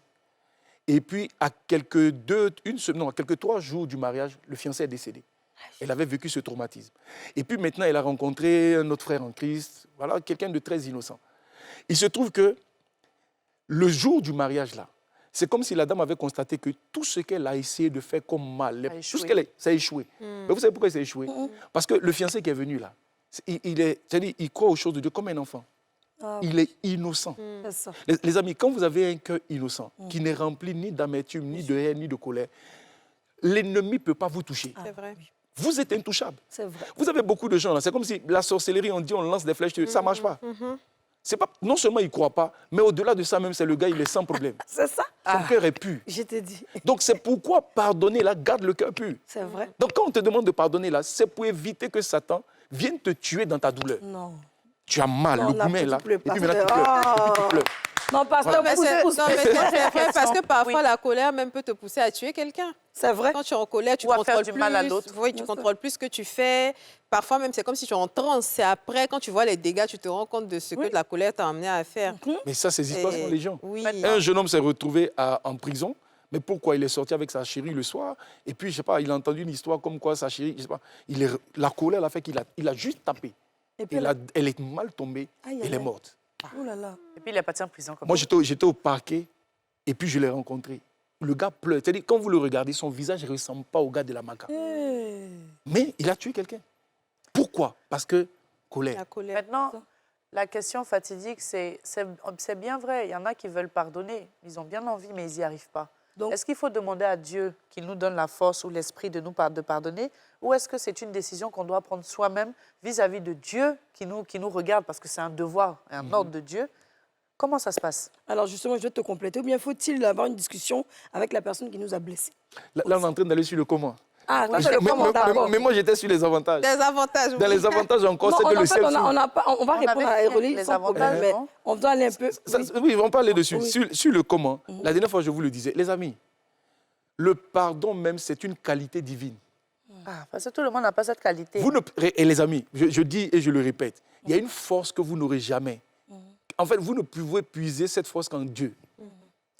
Et puis, à quelques 3 jours du mariage, le fiancé est décédé. Elle avait vécu ce traumatisme. Et puis maintenant, elle a rencontré un autre frère en Christ, voilà, quelqu'un de très innocent. Il se trouve que le jour du mariage, là, c'est comme si la dame avait constaté que tout ce qu'elle a essayé de faire comme mal, tout ce ça a échoué. Mais vous savez pourquoi ça a échoué? Parce que le fiancé qui est venu là, il croit aux choses de Dieu comme un enfant. Ah, il est innocent. c'est ça. Les amis, quand vous avez un cœur innocent, qui n'est rempli ni d'amertume, ni de haine, ni de colère, l'ennemi ne peut pas vous toucher. C'est vrai. Vous êtes intouchable. C'est vrai. Vous avez beaucoup de gens là, c'est comme si la sorcellerie, on dit on lance des flèches, ça ne marche pas. C'est pas. Non seulement il ne croit pas, mais au-delà de ça même, c'est le gars, il est sans problème. C'est ça. Son cœur est pur. Je t'ai dit. Donc c'est pourquoi pardonner là, garde le cœur pur. C'est vrai. Donc quand on te demande de pardonner là, c'est pour éviter que Satan vienne te tuer dans ta douleur. Non. Tu as mal, Non, le gourmet là, plus, et puis maintenant tu pleures. pasteur. Et puis tu pleures. Non, pasteur, Mais pousse, c'est pousse. non, mais c'est vrai, parce que parfois, Oui. la colère même peut te pousser à tuer quelqu'un. C'est vrai. Quand tu es en colère, tu Ou à faire contrôles du plus. mal à l'autre. Oui, tu Bien contrôles plus ce que tu fais. Parfois même, c'est comme si tu es en transe. C'est après, quand tu vois les dégâts, tu te rends compte de ce que la colère t'a amené à faire. Mais ça, ces histoires Et- sont légion. Oui. Un jeune homme s'est retrouvé en prison. Mais pourquoi? Il est sorti avec sa chérie le soir. Et puis, je sais pas, il a entendu une histoire comme quoi sa chérie, je sais pas, la colère l'a fait qu'il a juste tapé. Et puis, Elle est mal tombée, Aïe, aïe, elle est aïe. morte. oh là là. Et puis, il est parti en prison comme Moi, ça. j'étais au parquet et puis je l'ai rencontré. Le gars pleure. C'est-à-dire, quand vous le regardez, son visage ne ressemble pas au gars de la Maca. Eh. Mais il a tué quelqu'un. Pourquoi? Parce que colère. La colère. Maintenant, la question fatidique, c'est bien vrai. Il y en a qui veulent pardonner. Ils ont bien envie, mais ils n'y arrivent pas. Donc- Est-ce qu'il faut demander à Dieu qu'il nous donne la force ou l'esprit de de pardonner? Ou est-ce que c'est une décision qu'on doit prendre soi-même vis-à-vis de Dieu qui nous regarde parce que c'est un devoir, un ordre de Dieu? Comment ça se passe? Alors justement, je vais te compléter. Ou bien faut-il avoir une discussion avec la personne qui nous a blessés? Là, on est en train d'aller sur le comment. Ah, ça, c'est le Mais- comment d'abord. mais moi, j'étais sur les avantages. Des avantages. Dans oui. les avantages encore, Non, c'est que en le fait, ciel on s'ouvre. va On répondre avait à fait Aérolite les sans problème, avantages, mais non? on doit aller un peu... Ça, oui. oui, on va parler dessus. Oui. Sur le comment, la dernière fois, je vous le disais, les amis, le pardon même, c'est une qualité divine. Ah, parce que tout le monde n'a pas cette qualité. Vous ne- et les amis, je dis et je le répète, il y a une force que vous n'aurez jamais. En fait, vous ne pouvez puiser cette force qu'en Dieu.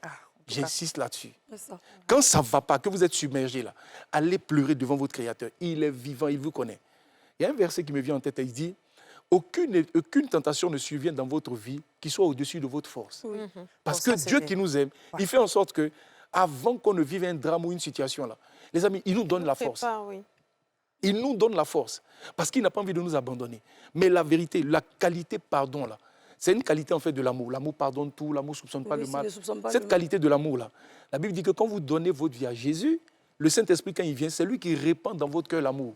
Ah, en tout cas. J'insiste là-dessus. C'est ça. Quand ça ne va pas, que vous êtes submergé là, allez pleurer devant votre Créateur. Il est vivant, il vous connaît. Il y a un verset qui me vient en tête, il dit, aucune tentation ne survient dans votre vie qui soit au-dessus de votre force. Parce Bon, que ça, Dieu c'est qui bien. nous aime, il fait en sorte que, avant qu'on ne vive un drame ou une situation là, les amis, il nous donne la force. Prépare, oui. Il nous donne la force parce qu'il n'a pas envie de nous abandonner. Mais la vérité, la qualité pardon, là, c'est une qualité en fait de l'amour. L'amour pardonne tout, l'amour ne soupçonne pas Oui, le s'il mal. ne soupçonne pas le Cette mal. qualité de l'amour-là, la Bible dit que quand vous donnez votre vie à Jésus, le Saint-Esprit, quand il vient, c'est lui qui répand dans votre cœur l'amour.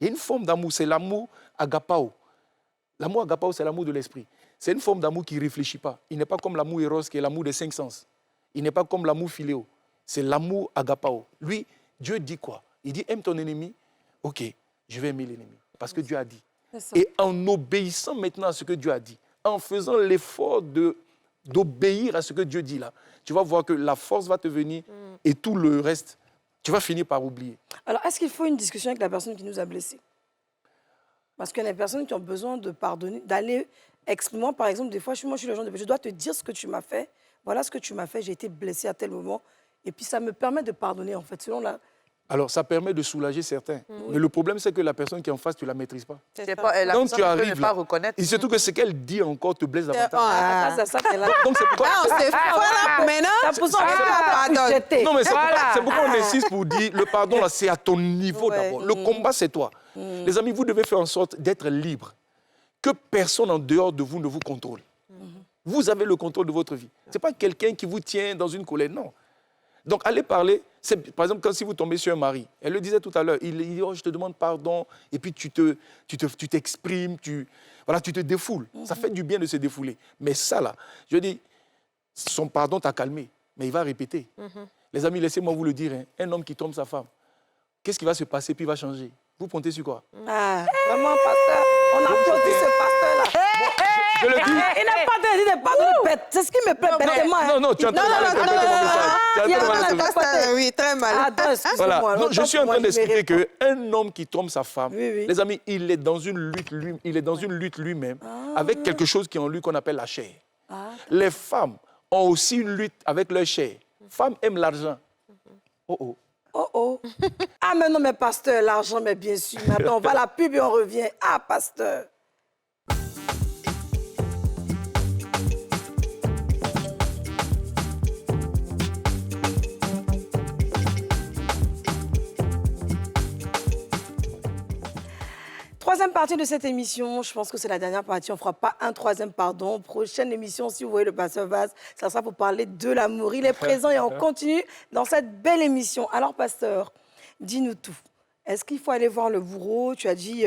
Il y a une forme d'amour, c'est l'amour agapao. L'amour agapao, c'est l'amour de l'esprit. C'est une forme d'amour qui ne réfléchit pas. Il n'est pas comme l'amour éros, qui est l'amour des 5 sens. Il n'est pas comme l'amour philéo. C'est l'amour agapao. Lui, Dieu dit quoi? Il dit, aime ton ennemi. OK, je vais aimer l'ennemi. Parce que Dieu a dit. C'est ça. Et en obéissant maintenant à ce que Dieu a dit, en faisant l'effort d'obéir à ce que Dieu dit là, tu vas voir que la force va te venir et tout le reste, tu vas finir par oublier. Alors, est-ce qu'il faut une discussion avec la personne qui nous a blessés? Parce qu'il y a des personnes qui ont besoin de pardonner, d'aller... Moi, par exemple, des fois, moi, je suis le genre de... Je dois te dire ce que tu m'as fait. Voilà ce que tu m'as fait. J'ai été blessée à tel moment. Et puis, ça me permet de pardonner, en fait, selon la... Alors, ça permet de soulager certains. Mais le problème, c'est que la personne qui est en face, tu ne la maîtrises pas. C'est C'est ça. pas, la Quand personne tu ne peut arrives ne pas là, reconnaître. et surtout que ce qu'elle dit encore te blesse davantage. Ah. Ça, c'est ça qu'elle a... Donc, c'est pourquoi... Ah, on s'est voilà, maintenant. Ça pousse en pardonne. jeter. Non, mais c'est Voilà. pourquoi on insiste pour dire le pardon, là, c'est à ton niveau Ouais. d'abord. Le combat, c'est toi. Les amis, vous devez faire en sorte d'être libre. Que personne en dehors de vous ne vous contrôle. Vous avez le contrôle de votre vie. Ce n'est pas quelqu'un qui vous tient dans une colère, non. Donc, allez parler. Par exemple, quand si vous tombez sur un mari, elle le disait tout à l'heure, il dit, oh, je te demande pardon, et puis tu t'exprimes, tu te défoules. Ça fait du bien de se défouler. Mais ça, là, je dis, son pardon t'a calmé, mais il va répéter. Les amis, laissez-moi vous le dire, hein, un homme qui trompe sa femme, qu'est-ce qui va se passer, puis il va changer? Vous comptez sur quoi? Ah, vraiment, pasteur. On applaudit ce pasteur-là. Je le dis. Il n'a pas de pardon de bête. C'est ce qui me plaît bêtement. hein. Non, tu es en train de mal interpréter mon message. Tu es en il y a train de mal un interpréter. pasteur. Oui, très mal. Ah, attends, excuse-moi. Voilà. Non, je suis en train d'expliquer que... qu'un homme qui trompe sa femme, Oui, oui. les amis, il est dans une lutte lui-même avec quelque chose qui est en lui qu'on appelle la chair. Ah. Les femmes ont aussi une lutte avec leur chair. Femmes aiment l'argent. Oh oh. Oh, oh. Ah, mais non, mais pasteur, l'argent, mais bien sûr. Mais attends, on va à la pub et on revient. Ah, pasteur. Troisième partie de cette émission, je pense que c'est la dernière partie. On ne fera pas un troisième pardon. Prochaine émission, si vous voyez le pasteur Vaz, ça sera pour parler de l'amour. Il est présent et on continue dans cette belle émission. Alors, pasteur, dis-nous tout. Est-ce qu'il faut aller voir le bourreau? Tu as dit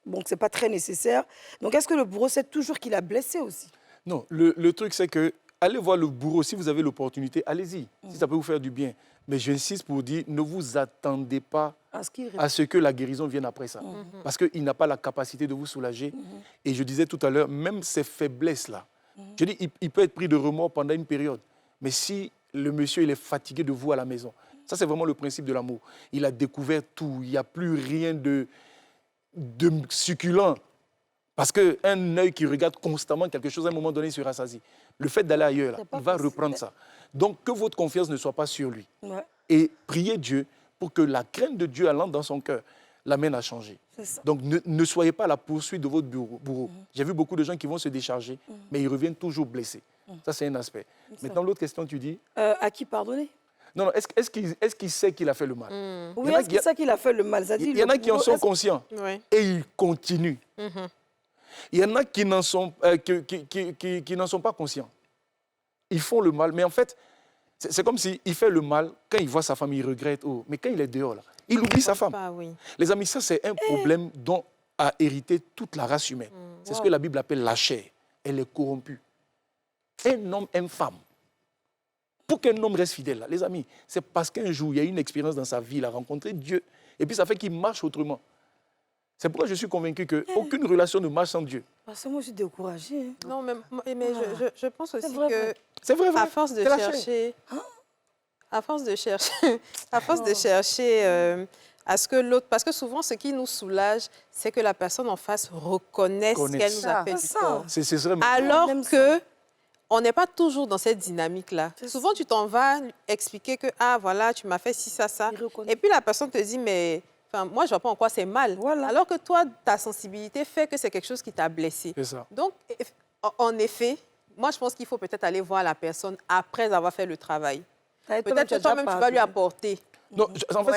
bon, que ce n'est pas très nécessaire. Donc, est-ce que le bourreau sait toujours qu'il a blessé aussi? Non, le truc, c'est que allez voir le bourreau. Si vous avez l'opportunité, allez-y. Si ça peut vous faire du bien. Mais j'insiste pour dire, ne vous attendez pas à ce que la guérison vienne après ça. Parce qu'il n'a pas la capacité de vous soulager. Et je disais tout à l'heure, même ces faiblesses-là, je dis, il peut être pris de remords pendant une période. Mais si le monsieur il est fatigué de vous à la maison, ça c'est vraiment le principe de l'amour. Il a découvert tout, il n'y a plus rien de succulent. Parce qu'un œil qui regarde constamment quelque chose, à un moment donné, il se rassasie. Le fait d'aller ailleurs, là, il va reprendre ça. Donc, que votre confiance ne soit pas sur lui. Ouais. Et priez Dieu pour que la crainte de Dieu allant dans son cœur l'amène à changer. Donc, ne soyez pas à la poursuite de votre bourreau. J'ai vu beaucoup de gens qui vont se décharger, mais ils reviennent toujours blessés. Ça, c'est un aspect. Maintenant, l'autre question, tu dis à qui pardonner? Non, non, est-ce qu'il sait qu'il a fait le mal? Oui, est-ce qu'il sait qu'il a fait le mal? Il y en a qui en sont conscients et ils continuent. Il y en a qui n'en sont pas conscients. Ils font le mal, mais en fait, c'est comme s'il fait le mal, quand il voit sa femme, il regrette. Oh, mais quand il est dehors, là, il oublie sa femme. Les amis, ça, c'est un problème dont a hérité toute la race humaine. C'est ce que la Bible appelle la chair. Elle est corrompue. Un homme, une femme. Pour qu'un homme reste fidèle, là, les amis, c'est parce qu'un jour, il y a eu une expérience dans sa vie, il a rencontré Dieu, et puis ça fait qu'il marche autrement. C'est pourquoi je suis convaincu qu'aucune relation ne marche sans Dieu. Parce que moi, je suis découragée. Hein. Non, mais je pense aussi vrai, que vrai. À force de chercher, à ce que l'autre... Parce que souvent, ce qui nous soulage, c'est que la personne en face reconnaisse qu'elle nous a fait du tort. Alors que... on n'est pas toujours dans cette dynamique-là. Souvent, tu t'en vas expliquer que, ah, voilà, tu m'as fait ci, ça, ça. Et puis, la personne te dit, mais moi, je ne vois pas en quoi c'est mal. Voilà. Alors que toi, ta sensibilité fait que c'est quelque chose qui t'a blessé. C'est ça. Donc, en effet, moi, je pense qu'il faut peut-être aller voir la personne après avoir fait le travail. Peut-être que toi-même, tu vas lui apporter. Non, en fait,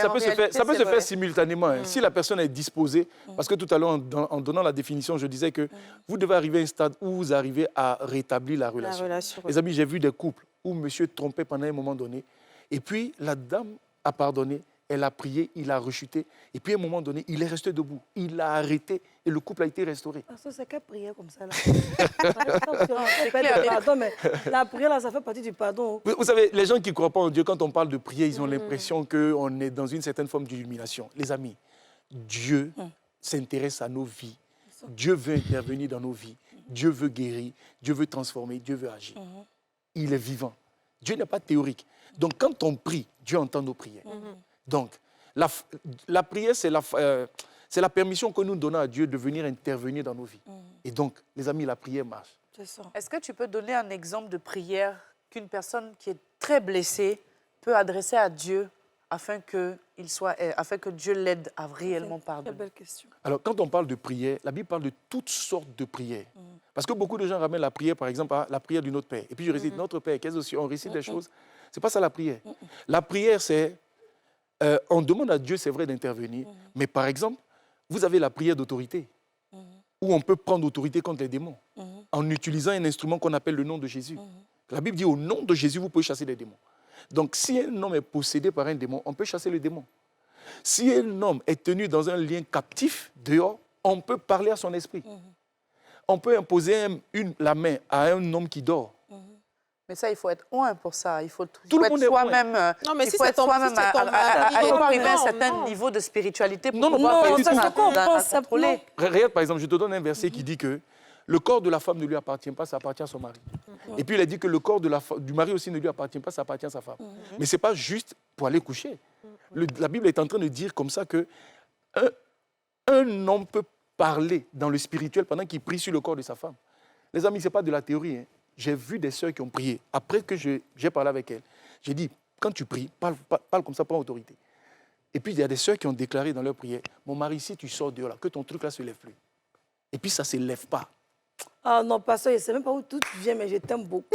ça peut se faire simultanément. Hein. Si la personne est disposée, parce que tout à l'heure, en donnant la définition, je disais que vous devez arriver à un stade où vous arrivez à rétablir la relation. Les amis, j'ai vu des couples où monsieur trompait pendant un moment donné, et puis la dame a pardonné, elle a prié, il a rechuté, et puis à un moment donné, il est resté debout. Il a arrêté et le couple a été restauré. C'est qu'elle priait comme ça, là. Pardon, mais la prière, là, ça fait partie du pardon. Vous savez, les gens qui ne croient pas en Dieu, quand on parle de prière, ils ont l'impression qu'on est dans une certaine forme d'illumination. Les amis, Dieu s'intéresse à nos vies. Dieu veut intervenir dans nos vies. Dieu veut guérir. Dieu veut transformer. Dieu veut agir. Il est vivant. Dieu n'est pas théorique. Donc, quand on prie, Dieu entend nos prières. Donc, la prière, c'est la permission que nous donnons à Dieu de venir intervenir dans nos vies. Et donc, les amis, la prière marche. Est-ce que tu peux donner un exemple de prière qu'une personne qui est très blessée peut adresser à Dieu afin que Dieu l'aide à réellement pardonner? Très belle question. Alors, quand on parle de prière, la Bible parle de toutes sortes de prières. Parce que beaucoup de gens ramènent la prière, par exemple, à la prière de notre Père. Et puis, je récite notre Père. Qu'est-ce qu'on récite des choses? Ce n'est pas ça la prière. La prière, c'est... on demande à Dieu, c'est vrai, d'intervenir. Mais par exemple, vous avez la prière d'autorité, où on peut prendre autorité contre les démons, en utilisant un instrument qu'on appelle le nom de Jésus. La Bible dit, au nom de Jésus, vous pouvez chasser les démons. Donc, si un homme est possédé par un démon, on peut chasser le démon. Si un homme est tenu dans un lien captif, dehors, on peut parler à son esprit. On peut imposer la main à un homme qui dort. Mais ça, il faut être loin pour ça. Il faut tout le monde être soi-même. Non, mais il si faut être soi-même. Il faut arriver à un certain niveau de spiritualité pour pouvoir contrôler. Regarde, par exemple, je te donne un verset qui dit que le corps de la femme ne lui appartient pas, ça appartient à son mari. Et puis il a dit que le corps du mari aussi ne lui appartient pas, ça appartient à sa femme. Mais ce n'est pas juste pour aller coucher. La Bible est en train de dire comme ça que un homme peut parler dans le spirituel pendant qu'il prie sur le corps de sa femme. Les amis, ce n'est pas de la théorie. Hein. J'ai vu des sœurs qui ont prié. Après que j'ai parlé avec elles, j'ai dit, quand tu pries, parle comme ça, prends autorité. Et puis, il y a des sœurs qui ont déclaré dans leur prière, mon mari, si tu sors dehors, là, que ton truc là ne se lève plus. Et puis, ça ne se lève pas. Ah non, pasteur, je ne sais même pas où tout vient, mais je t'aime beaucoup.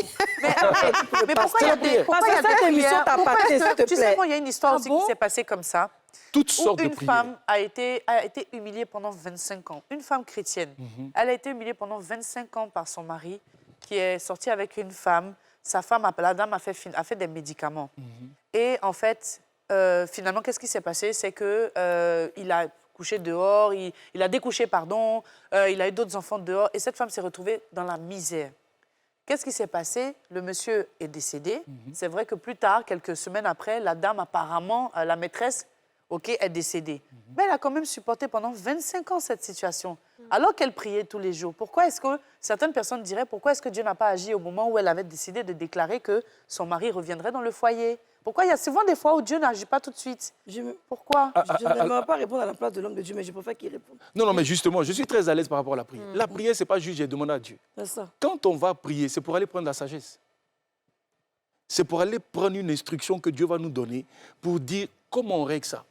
Mais pourquoi il y a des... Cette émission t'appartient, s'il te plaît. Tu sais, moi, il y a une histoire aussi qui s'est passée comme ça. Toutes où sortes de une prières. femme a été humiliée pendant 25 ans. Une femme chrétienne. Elle a été humiliée pendant 25 ans par son mari, qui est sorti avec une femme. Sa femme, la dame, a fait des médicaments. Et en fait, finalement, qu'est-ce qui s'est passé? C'est qu'il a couché dehors, il a découché, pardon, il a eu d'autres enfants dehors, et cette femme s'est retrouvée dans la misère. Qu'est-ce qui s'est passé? Le monsieur est décédé. C'est vrai que plus tard, quelques semaines après, la dame, apparemment, la maîtresse, est décédée. Mais elle a quand même supporté pendant 25 ans cette situation, alors qu'elle priait tous les jours. Pourquoi est-ce que certaines personnes diraient, pourquoi est-ce que Dieu n'a pas agi au moment où elle avait décidé de déclarer que son mari reviendrait dans le foyer? Pourquoi il y a souvent des fois où Dieu n'agit pas tout de suite? Pourquoi? Je n'aimerais pas répondre à la place de l'homme de Dieu, mais je préfère qu'il réponde. Non, mais justement, je suis très à l'aise par rapport à la prière. La prière, ce n'est pas juste j'ai demandé à Dieu. C'est ça. Quand on va prier, c'est pour aller prendre la sagesse. C'est pour aller prendre une instruction que Dieu va nous donner pour dire comment on règle ça.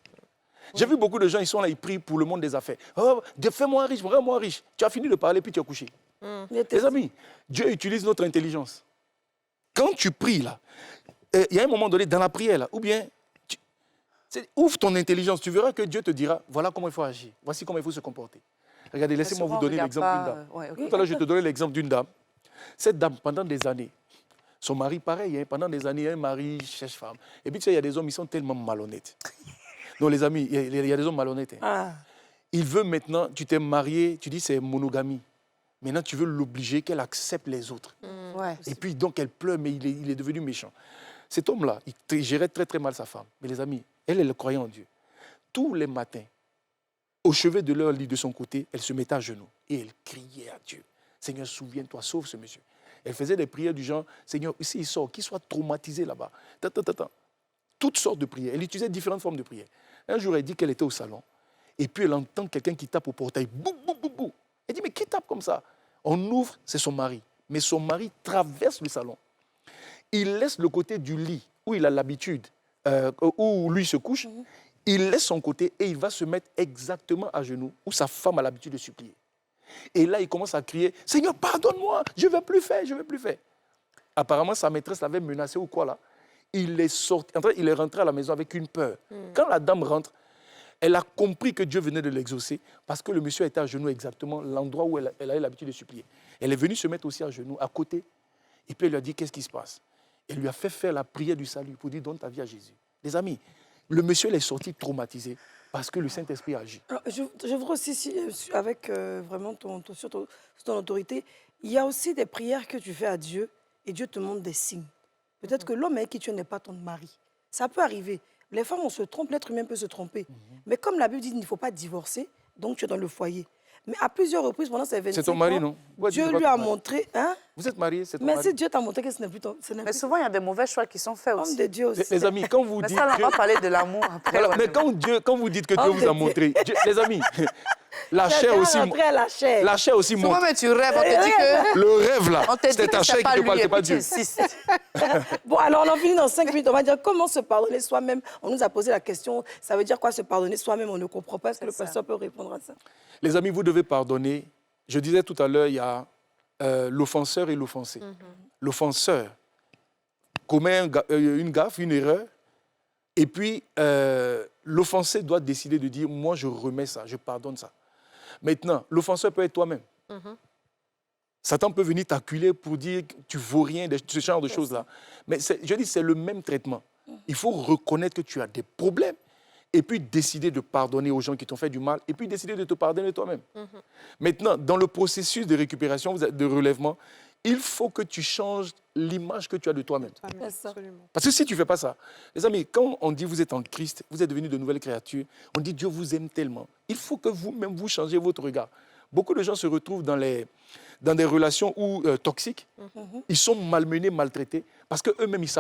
J'ai vu beaucoup de gens, ils sont là, ils prient pour le monde des affaires. Oh, Dieu, fais-moi riche, rends-moi riche. Tu as fini de parler, puis tu as couché. Les amis, Dieu utilise notre intelligence. Quand tu pries, là, il y a un moment donné dans la prière, là, ou bien, ouvre ton intelligence, tu verras que Dieu te dira, voilà comment il faut agir, voici comment il faut se comporter. Regardez, laissez-moi vous donner l'exemple d'une dame. Tout à l'heure, je te donnais l'exemple d'une dame. Cette dame, pendant des années, son mari, pareil, pendant des années, un mari cherche femme. Et puis, tu sais, il y a des hommes, ils sont tellement malhonnêtes. Donc, les amis, il y a des hommes malhonnêtes. Il veut maintenant, tu t'es marié, tu dis c'est monogamie. Maintenant, tu veux l'obliger qu'elle accepte les autres. Et puis, donc, elle pleure, mais il est devenu méchant. Cet homme-là, il gérait très, très mal sa femme. Mais les amis, elle croyait en Dieu. Tous les matins, au chevet de leur lit de son côté, elle se mettait à genoux et elle criait à Dieu. Seigneur, souviens-toi, sauve ce monsieur. Elle faisait des prières du genre, Seigneur, s'il sort, qu'il soit traumatisé là-bas. Toutes sortes de prières. Elle utilisait différentes formes de prières. Un jour, elle dit qu'elle était au salon. Et puis, elle entend quelqu'un qui tape au portail. Bou, bou, bou, bou. Elle dit, mais qui tape comme ça? On ouvre, c'est son mari. Mais son mari traverse le salon. Il laisse le côté du lit où il a l'habitude, où lui se couche. Il laisse son côté et il va se mettre exactement à genoux où sa femme a l'habitude de supplier. Et là, il commence à crier, Seigneur, pardonne-moi, je ne veux plus faire, je ne veux plus faire. Apparemment, sa maîtresse l'avait menacé ou quoi là. Il est rentré à la maison avec une peur. Quand la dame rentre, elle a compris que Dieu venait de l'exaucer parce que le monsieur était à genoux exactement l'endroit où elle avait l'habitude de supplier. Elle est venue se mettre aussi à genoux, à côté. Et puis elle lui a dit, qu'est-ce qui se passe? Elle lui a fait faire la prière du salut pour dire, donne ta vie à Jésus. Les amis, le monsieur est sorti traumatisé parce que le Saint-Esprit agit. Alors, je voudrais aussi, avec vraiment sur ton autorité, il y a aussi des prières que tu fais à Dieu et Dieu te montre des signes. Peut-être que l'homme avec qui tu n'es pas ton mari. Ça peut arriver. Les femmes, on se trompe, l'être humain peut se tromper. Mais comme la Bible dit, il ne faut pas divorcer, donc tu es dans le foyer. Mais à plusieurs reprises, pendant ces 25 ans, c'est ton mari, non? Dieu lui a montré... Hein? Vous êtes mariés, c'est ton Mais mari. si Dieu t'a montré que ce n'est plus ton... Mais souvent, il y a des mauvais choix qui sont faits aussi. Homme de Dieu aussi. Les amis, quand vous Mais dites ça, on que... va parler de l'amour après. Voilà, mais quand vous dites que Dieu Homme vous de a Dieu. montré... les amis, la chair Quelqu'un aussi... rentré à la chair. La chair aussi Souvent, montre. mais tu rêves, on te dit que... Le rêve, là, On te dit c'est ta que chair c'est qui pas te lui, parle, et c'est pas puis tu Dieu. insistes. Bon, alors on en finit dans 5 minutes. On va dire comment se pardonner soi-même. On nous a posé la question, ça veut dire quoi se pardonner soi-même? On ne comprend pas. Est-ce que le pasteur peut répondre à ça? Les amis, vous devez pardonner. Je disais tout à l'heure, il y a l'offenseur et l'offensé. L'offenseur commet une gaffe, une erreur, et puis l'offensé doit décider de dire, moi je remets ça, je pardonne ça. Maintenant, l'offenseur peut être toi-même. Satan peut venir t'acculer pour dire que tu ne vaux rien, ce genre de choses-là. Mais je dis, c'est le même traitement. Il faut reconnaître que tu as des problèmes et puis décider de pardonner aux gens qui t'ont fait du mal et puis décider de te pardonner toi-même. Maintenant, dans le processus de récupération, de relèvement, il faut que tu changes l'image que tu as de toi-même. Absolument. Parce que si tu ne fais pas ça, les amis, quand on dit vous êtes en Christ, vous êtes devenus de nouvelles créatures, on dit Dieu vous aime tellement. Il faut que vous-même, vous changez votre regard. Beaucoup de gens se retrouvent dans des relations toxiques. Ils sont malmenés, maltraités, parce qu'eux-mêmes, ils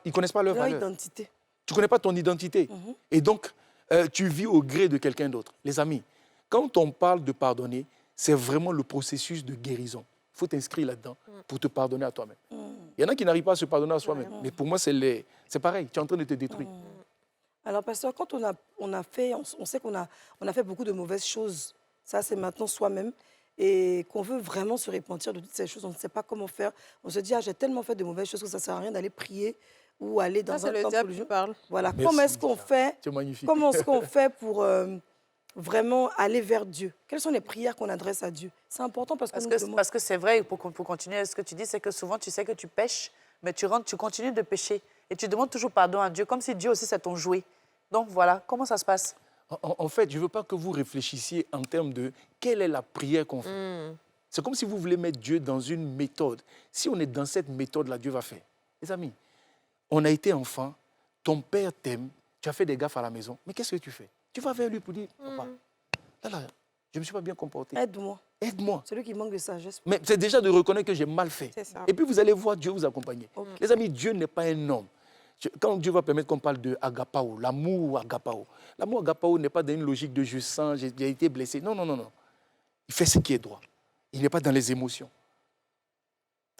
ne connaissent pas leur valeur. Identité. Tu ne connais pas ton identité. Et donc, tu vis au gré de quelqu'un d'autre. Les amis, quand on parle de pardonner, c'est vraiment le processus de guérison. Il faut t'inscrire là-dedans pour te pardonner à toi-même. Il y en a qui n'arrivent pas à se pardonner à soi-même. Mais pour moi, c'est pareil. Tu es en train de te détruire. Alors, pasteur, quand on sait qu'on a fait beaucoup de mauvaises choses, ça, c'est maintenant soi-même, et qu'on veut vraiment se repentir de toutes ces choses, on ne sait pas comment faire. On se dit, j'ai tellement fait de mauvaises choses que ça ne sert à rien d'aller prier ou aller Ça, dans c'est un le temple diable qui religieux. parle. Voilà, Merci, comment est-ce qu'on fait C'est magnifique. Comment est-ce qu'on fait pour vraiment aller vers Dieu? Quelles sont les prières qu'on adresse à Dieu? C'est important parce qu'on nous demande. Parce que c'est vrai, pour continuer, ce que tu dis, c'est que souvent, tu sais que tu pêches, mais tu rentres, tu continues de pécher. Et tu demandes toujours pardon à Dieu, comme si Dieu aussi, c'est ton jouet. Donc voilà, comment ça se passe? En fait, je ne veux pas que vous réfléchissiez en termes de quelle est la prière qu'on fait. C'est comme si vous voulez mettre Dieu dans une méthode. Si on est dans cette méthode-là, Dieu va faire. Les amis, on a été enfant, ton père t'aime, tu as fait des gaffes à la maison, mais qu'est-ce que tu fais? Tu vas vers lui pour dire, papa, là, je ne me suis pas bien comporté. Aide-moi. Aide-moi. Celui qui manque de sagesse. Mais c'est déjà de reconnaître que j'ai mal fait. C'est ça. Et puis vous allez voir Dieu vous accompagner. Les amis, Dieu n'est pas un homme. Quand Dieu va permettre qu'on parle de agapao, l'amour agapao, l'amour agapao n'est pas dans une logique de je sens, j'ai été blessé. Non, non, non, non. Il fait ce qui est droit. Il n'est pas dans les émotions.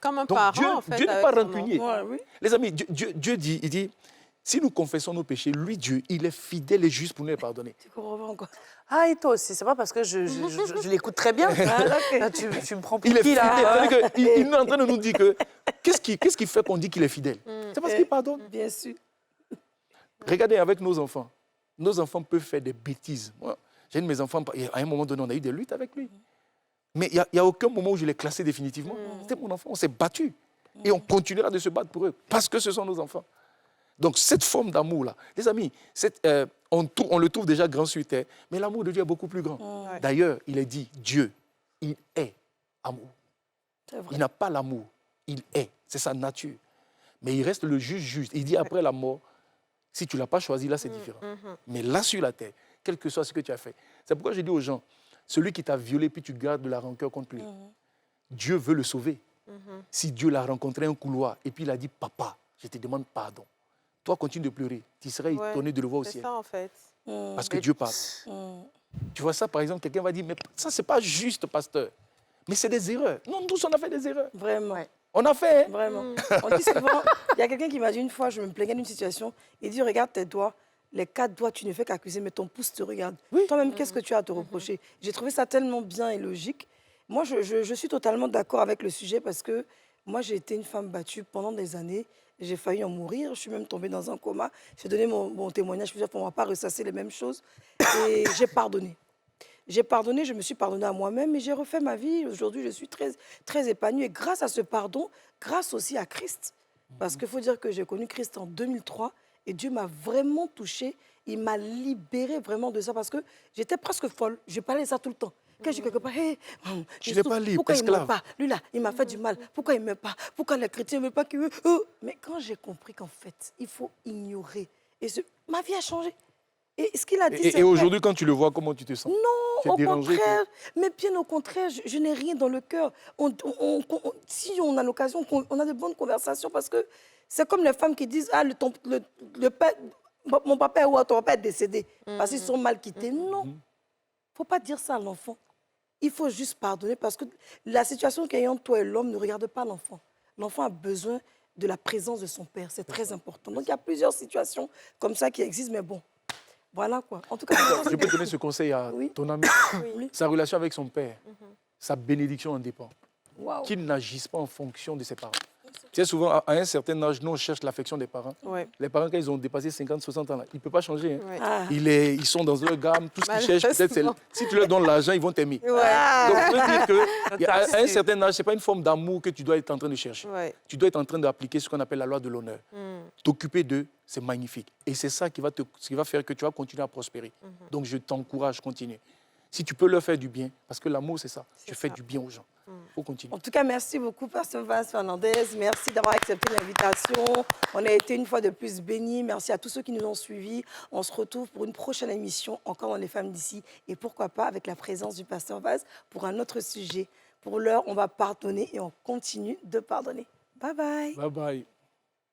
Comme un Donc parent, Dieu, en fait. Dieu n'est avec pas son rancunier. enfant. Ouais, oui. Les amis, Dieu dit, il dit, si nous confessons nos péchés, lui, Dieu, il est fidèle et juste pour nous les pardonner. Tu comprends pas encore? Ah, et toi aussi, c'est pas parce que je l'écoute très bien. Ah, ok. Là, tu me prends pour Il est qui, fidèle. là? C'est-à-dire qu'il il est en train de nous dire que qu'est-ce qui fait qu'on dit qu'il est fidèle? C'est parce qu'il pardonne. Bien sûr. Regardez avec nos enfants. Nos enfants peuvent faire des bêtises. Moi, j'ai un de mes enfants, à un moment donné, on a eu des luttes avec lui. Mais il n'y a aucun moment où je l'ai classé définitivement. C'était mon enfant, on s'est battu. Et on continuera de se battre pour eux, parce que ce sont nos enfants. Donc cette forme d'amour-là, les amis, on le trouve déjà grand sur terre, mais l'amour de Dieu est beaucoup plus grand. D'ailleurs, il est dit, Dieu, il est amour. C'est vrai. Il n'a pas l'amour, il est, c'est sa nature. Mais il reste le juge juste. Il dit après la mort, si tu ne l'as pas choisi, là c'est différent. Mais là sur la terre, quel que soit ce que tu as fait. C'est pourquoi je dis aux gens, celui qui t'a violé, puis tu gardes de la rancœur contre lui, Dieu veut le sauver. Si Dieu l'a rencontré un couloir et puis il a dit, papa, je te demande pardon. Toi, continue de pleurer. Tu serais étonné de le voir au C'est ciel. ça, en fait. Parce que Dieu parle. Tu vois ça, par exemple, quelqu'un va dire, mais ça, ce n'est pas juste, pasteur. Mais c'est des erreurs. Non, tous, on a fait des erreurs. Vraiment. On a fait. Hein? Vraiment. On dit souvent, il y a quelqu'un qui m'a dit une fois, je me plaignais d'une situation, il dit, regarde tes doigts, les 4 doigts, tu ne fais qu'accuser, mais ton pouce te regarde. Toi-même, qu'est-ce que tu as à te reprocher? J'ai trouvé ça tellement bien et logique. Moi, je suis totalement d'accord avec le sujet parce que moi, j'ai été une femme battue pendant des années. J'ai failli en mourir. Je suis même tombée dans un coma. J'ai donné mon témoignage plusieurs fois. On ne va pas ressasser les mêmes choses. Et j'ai pardonné. J'ai pardonné, je me suis pardonnée à moi-même et j'ai refait ma vie. Aujourd'hui, je suis très, très épanouie. Et grâce à ce pardon, grâce aussi à Christ, parce qu'il faut dire que j'ai connu Christ en 2003 et Dieu m'a vraiment touchée. Il m'a libérée vraiment de ça parce que j'étais presque folle. Je parlais de ça tout le temps. Quand je suis quelque part, hey, Tu n'es pas libre, pourquoi il ne m'aime esclave. pas? Lui là, il m'a fait du mal. Pourquoi il ne m'aime pas? Pourquoi les chrétiens ne veulent pas qu'il... Mais quand j'ai compris qu'en fait, il faut ignorer. Et ma vie a changé. Et ce qu'il a dit, c'est Et vrai. aujourd'hui, quand tu le vois, comment tu te sens? Tu es Au dérangé, contraire, mais bien au contraire, je n'ai rien dans le cœur. Si on a l'occasion, on a de bonnes conversations parce que c'est comme les femmes qui disent « Ah, le père, mon papa ou ton papa est décédé parce qu'ils sont mal quittés. » Non, il ne faut pas dire ça à l'enfant. Il faut juste pardonner parce que la situation qu'il y a entre toi et l'homme ne regarde pas l'enfant. L'enfant a besoin de la présence de son père, c'est très important. Donc il y a plusieurs situations comme ça qui existent, mais bon. Voilà quoi. En tout cas, Je peux donner ce conseil à Oui. ton ami. Oui. Sa relation avec son père, sa bénédiction en dépend. Waouh. Qu'il n'agisse pas en fonction de ses parents. Tu sais, souvent, à un certain âge, nous, on cherche l'affection des parents. Ouais. Les parents, quand ils ont dépassé 50, 60 ans, là, ils ne peuvent pas changer. Hein. Ouais. Ah. Ils sont dans leur gamme, tout ce qu'ils cherchent, peut-être, c'est... Si tu leur donnes l'argent, ils vont t'aimer. Ouais. Donc, je veux dire qu'à un certain âge, ce n'est pas une forme d'amour que tu dois être en train de chercher. Ouais. Tu dois être en train d'appliquer ce qu'on appelle la loi de l'honneur. T'occuper d'eux, c'est magnifique. Et c'est ça qui va faire que tu vas continuer à prospérer. Donc, je t'encourage, continue. Si tu peux leur faire du bien, parce que l'amour, c'est ça. Tu fais du bien aux gens. Il faut continuer. En tout cas, merci beaucoup, Pasteur Vaz Fernandez. Merci d'avoir accepté l'invitation. On a été une fois de plus bénis. Merci à tous ceux qui nous ont suivis. On se retrouve pour une prochaine émission, encore dans Les Femmes d'ici. Et pourquoi pas avec la présence du Pasteur Vaz pour un autre sujet. Pour l'heure, on va pardonner et on continue de pardonner. Bye bye. Bye bye.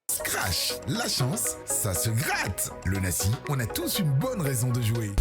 Scratch, la chance, ça se gratte. Le Nassi, on a tous une bonne raison de jouer.